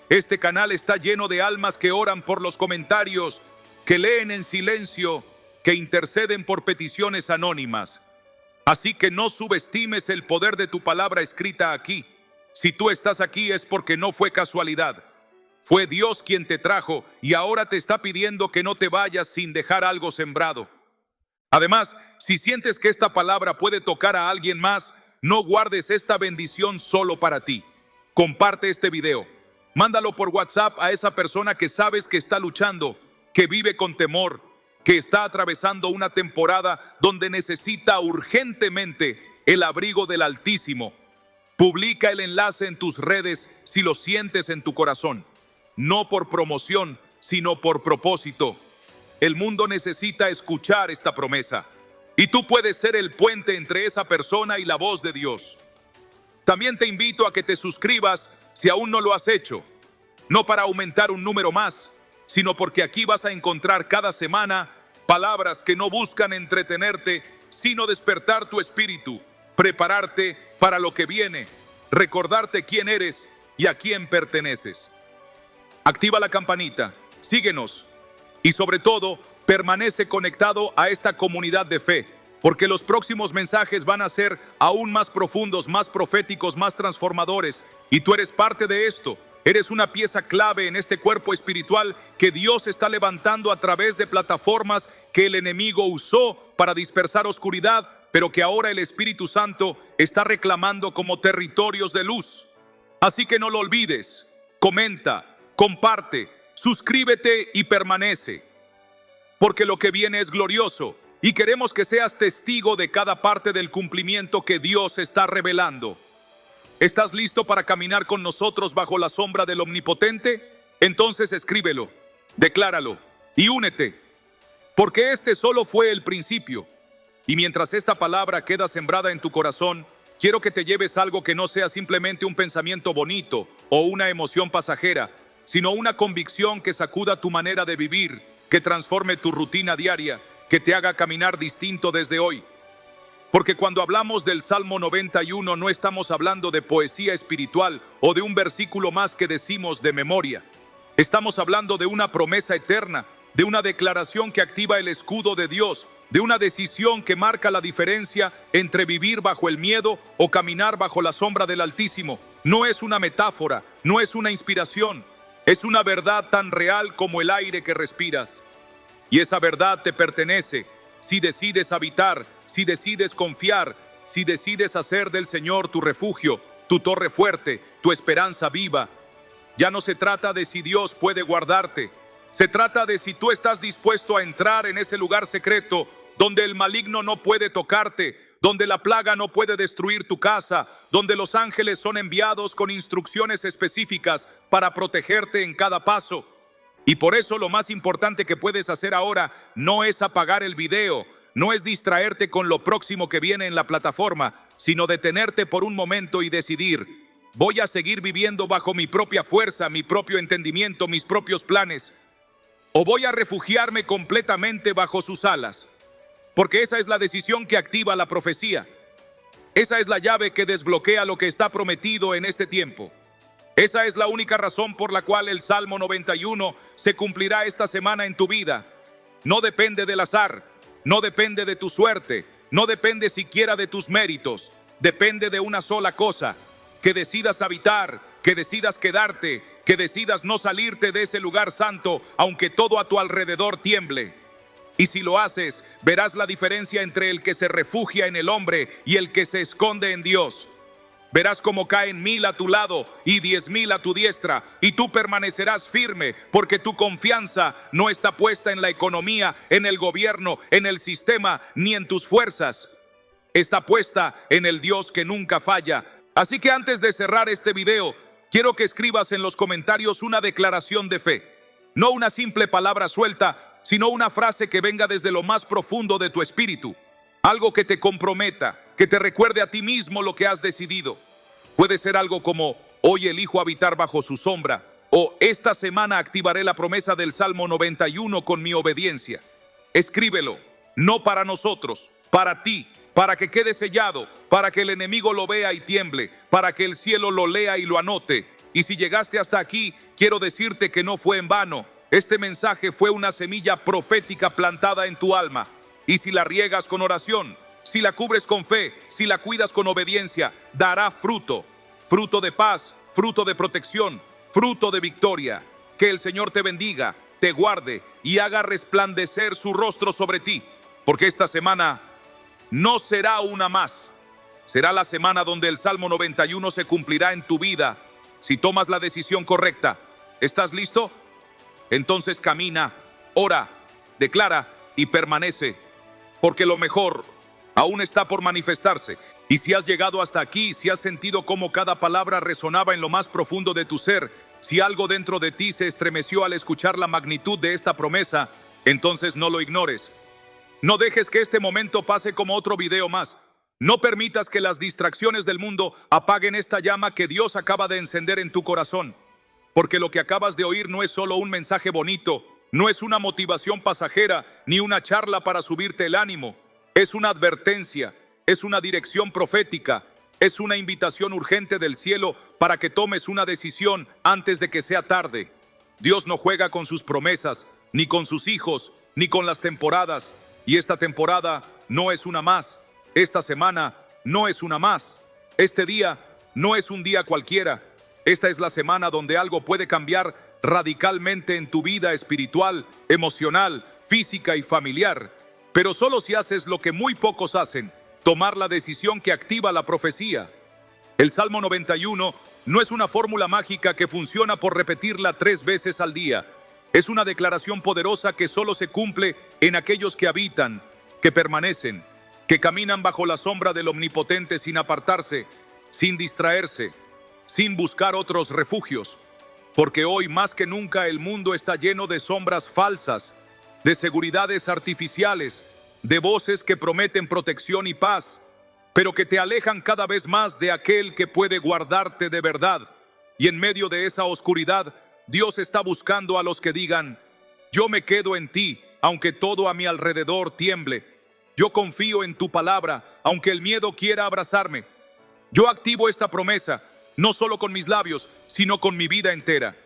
Este canal está lleno de almas que oran por los comentarios, que leen en silencio, que interceden por peticiones anónimas. Así que no subestimes el poder de tu palabra escrita aquí. Si tú estás aquí es porque no fue casualidad. Fue Dios quien te trajo y ahora te está pidiendo que no te vayas sin dejar algo sembrado. Además, si sientes que esta palabra puede tocar a alguien más, no guardes esta bendición solo para ti. Comparte este video. Mándalo por WhatsApp a esa persona que sabes que está luchando, que vive con temor, que está atravesando una temporada donde necesita urgentemente el abrigo del Altísimo. Publica el enlace en tus redes si lo sientes en tu corazón. No por promoción, sino por propósito. El mundo necesita escuchar esta promesa. Y tú puedes ser el puente entre esa persona y la voz de Dios. También te invito a que te suscribas si aún no lo has hecho. No para aumentar un número más, sino porque aquí vas a encontrar cada semana palabras que no buscan entretenerte, sino despertar tu espíritu, prepararte para lo que viene, recordarte quién eres y a quién perteneces. Activa la campanita, síguenos y sobre todo permanece conectado a esta comunidad de fe, porque los próximos mensajes van a ser aún más profundos, más proféticos, más transformadores, y tú eres parte de esto. Eres una pieza clave en este cuerpo espiritual que Dios está levantando a través de plataformas que el enemigo usó para dispersar oscuridad, pero que ahora el Espíritu Santo está reclamando como territorios de luz. Así que no lo olvides. Comenta, comparte, suscríbete y permanece. porque lo que viene es glorioso y queremos que seas testigo de cada parte del cumplimiento que Dios está revelando. ¿Estás listo para caminar con nosotros bajo la sombra del Omnipotente? Entonces escríbelo, decláralo y únete, porque este solo fue el principio. Y mientras esta palabra queda sembrada en tu corazón, quiero que te lleves algo que no sea simplemente un pensamiento bonito o una emoción pasajera, sino una convicción que sacuda tu manera de vivir, que transforme tu rutina diaria, que te haga caminar distinto desde hoy. Porque cuando hablamos del Salmo 91 no estamos hablando de poesía espiritual o de un versículo más que decimos de memoria. Estamos hablando de una promesa eterna, de una declaración que activa el escudo de Dios, de una decisión que marca la diferencia entre vivir bajo el miedo o caminar bajo la sombra del Altísimo. No es una metáfora, no es una inspiración, es una verdad tan real como el aire que respiras. Y esa verdad te pertenece si decides habitar, si decides confiar, si decides hacer del Señor tu refugio, tu torre fuerte, tu esperanza viva. Ya no se trata de si Dios puede guardarte, se trata de si tú estás dispuesto a entrar en ese lugar secreto donde el maligno no puede tocarte, donde la plaga no puede destruir tu casa, donde los ángeles son enviados con instrucciones específicas para protegerte en cada paso. Y por eso lo más importante que puedes hacer ahora no es apagar el video, no es distraerte con lo próximo que viene en la plataforma, sino detenerte por un momento y decidir: voy a seguir viviendo bajo mi propia fuerza, mi propio entendimiento, mis propios planes, o voy a refugiarme completamente bajo sus alas. Porque esa es la decisión que activa la profecía. Esa es la llave que desbloquea lo que está prometido en este tiempo. Esa es la única razón por la cual el Salmo 91 se cumplirá esta semana en tu vida. No depende del azar, no depende de tu suerte, no depende siquiera de tus méritos. Depende de una sola cosa: que decidas habitar, que decidas quedarte, que decidas no salirte de ese lugar santo, aunque todo a tu alrededor tiemble. Y si lo haces, verás la diferencia entre el que se refugia en el hombre y el que se esconde en Dios. Verás cómo caen 1000 a tu lado y 10,000 a tu diestra, y tú permanecerás firme, porque tu confianza no está puesta en la economía, en el gobierno, en el sistema, ni en tus fuerzas. Está puesta en el Dios que nunca falla. Así que antes de cerrar este video, quiero que escribas en los comentarios una declaración de fe. No una simple palabra suelta, sino una frase que venga desde lo más profundo de tu espíritu. Algo que te comprometa, que te recuerde a ti mismo lo que has decidido. Puede ser algo como: hoy elijo habitar bajo su sombra, o esta semana activaré la promesa del Salmo 91 con mi obediencia. Escríbelo, no para nosotros, para ti, para que quede sellado, para que el enemigo lo vea y tiemble, para que el cielo lo lea y lo anote. Y si llegaste hasta aquí, quiero decirte que no fue en vano. Este mensaje fue una semilla profética plantada en tu alma. Y si la riegas con oración, si la cubres con fe, si la cuidas con obediencia, dará fruto. Fruto de paz, fruto de protección, fruto de victoria. Que el Señor te bendiga, te guarde y haga resplandecer su rostro sobre ti. Porque esta semana no será una más. Será la semana donde el Salmo 91 se cumplirá en tu vida si tomas la decisión correcta. ¿Estás listo? Entonces camina, ora, declara y permanece, porque lo mejor aún está por manifestarse. Y si has llegado hasta aquí, si has sentido cómo cada palabra resonaba en lo más profundo de tu ser, si algo dentro de ti se estremeció al escuchar la magnitud de esta promesa, entonces no lo ignores. No dejes que este momento pase como otro video más. No permitas que las distracciones del mundo apaguen esta llama que Dios acaba de encender en tu corazón. Porque lo que acabas de oír no es solo un mensaje bonito, no es una motivación pasajera, ni una charla para subirte el ánimo. Es una advertencia, es una dirección profética, es una invitación urgente del cielo para que tomes una decisión antes de que sea tarde. Dios no juega con sus promesas, ni con sus hijos, ni con las temporadas. Y esta temporada no es una más. Esta semana no es una más. Este día no es un día cualquiera. Esta es la semana donde algo puede cambiar radicalmente en tu vida espiritual, emocional, física y familiar. Pero solo si haces lo que muy pocos hacen: tomar la decisión que activa la profecía. El Salmo 91 no es una fórmula mágica que funciona por repetirla 3 veces al día. Es una declaración poderosa que solo se cumple en aquellos que habitan, que permanecen, que caminan bajo la sombra del Omnipotente sin apartarse, sin distraerse, sin buscar otros refugios. Porque hoy más que nunca el mundo está lleno de sombras falsas, de seguridades artificiales, de voces que prometen protección y paz, pero que te alejan cada vez más de aquel que puede guardarte de verdad. Y en medio de esa oscuridad, Dios está buscando a los que digan: yo me quedo en ti, aunque todo a mi alrededor tiemble. Yo confío en tu palabra, aunque el miedo quiera abrazarme. Yo activo esta promesa, no solo con mis labios, sino con mi vida entera.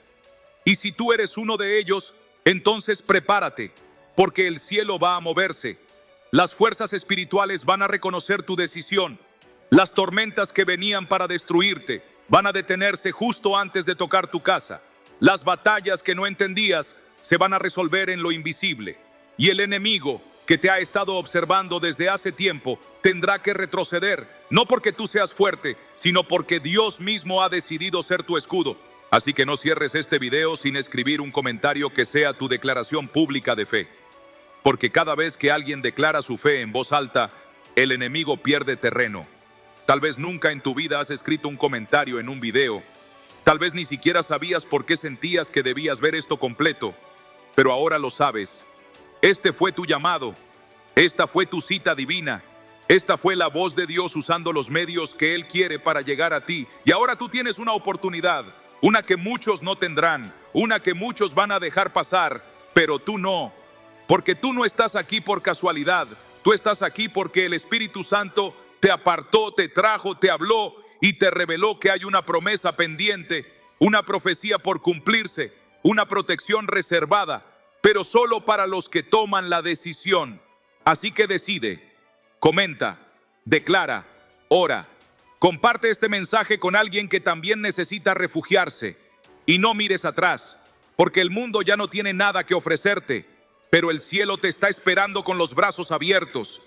Y si tú eres uno de ellos, entonces prepárate, porque el cielo va a moverse. Las fuerzas espirituales van a reconocer tu decisión. Las tormentas que venían para destruirte van a detenerse justo antes de tocar tu casa. Las batallas que no entendías se van a resolver en lo invisible. Y el enemigo que te ha estado observando desde hace tiempo tendrá que retroceder, no porque tú seas fuerte, sino porque Dios mismo ha decidido ser tu escudo. Así que no cierres este video sin escribir un comentario que sea tu declaración pública de fe. Porque cada vez que alguien declara su fe en voz alta, el enemigo pierde terreno. Tal vez nunca en tu vida has escrito un comentario en un video. Tal vez ni siquiera sabías por qué sentías que debías ver esto completo, pero ahora lo sabes. Este fue tu llamado. Esta fue tu cita divina. Esta fue la voz de Dios usando los medios que Él quiere para llegar a ti. Y ahora tú tienes una oportunidad, una que muchos no tendrán, una que muchos van a dejar pasar, pero tú no. Porque tú no estás aquí por casualidad. Tú estás aquí porque el Espíritu Santo te apartó, te trajo, te habló y te reveló que hay una promesa pendiente, una profecía por cumplirse, una protección reservada, pero solo para los que toman la decisión. Así que decide, comenta, declara, ora. Comparte este mensaje con alguien que también necesita refugiarse. Y no mires atrás, porque el mundo ya no tiene nada que ofrecerte, pero el cielo te está esperando con los brazos abiertos.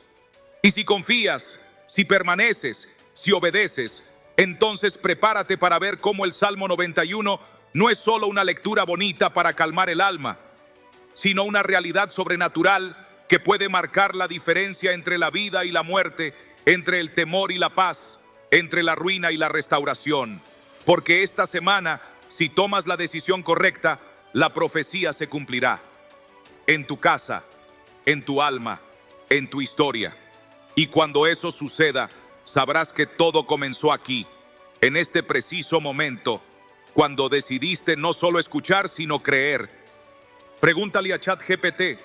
Y si confías, si permaneces, si obedeces, entonces prepárate para ver cómo el Salmo 91 no es solo una lectura bonita para calmar el alma, sino una realidad sobrenatural que puede marcar la diferencia entre la vida y la muerte, entre el temor y la paz, entre la ruina y la restauración. Porque esta semana, si tomas la decisión correcta, la profecía se cumplirá. En tu casa, en tu alma, en tu historia. Y cuando eso suceda, sabrás que todo comenzó aquí, en este preciso momento, cuando decidiste no solo escuchar, sino creer. Pregúntale a ChatGPT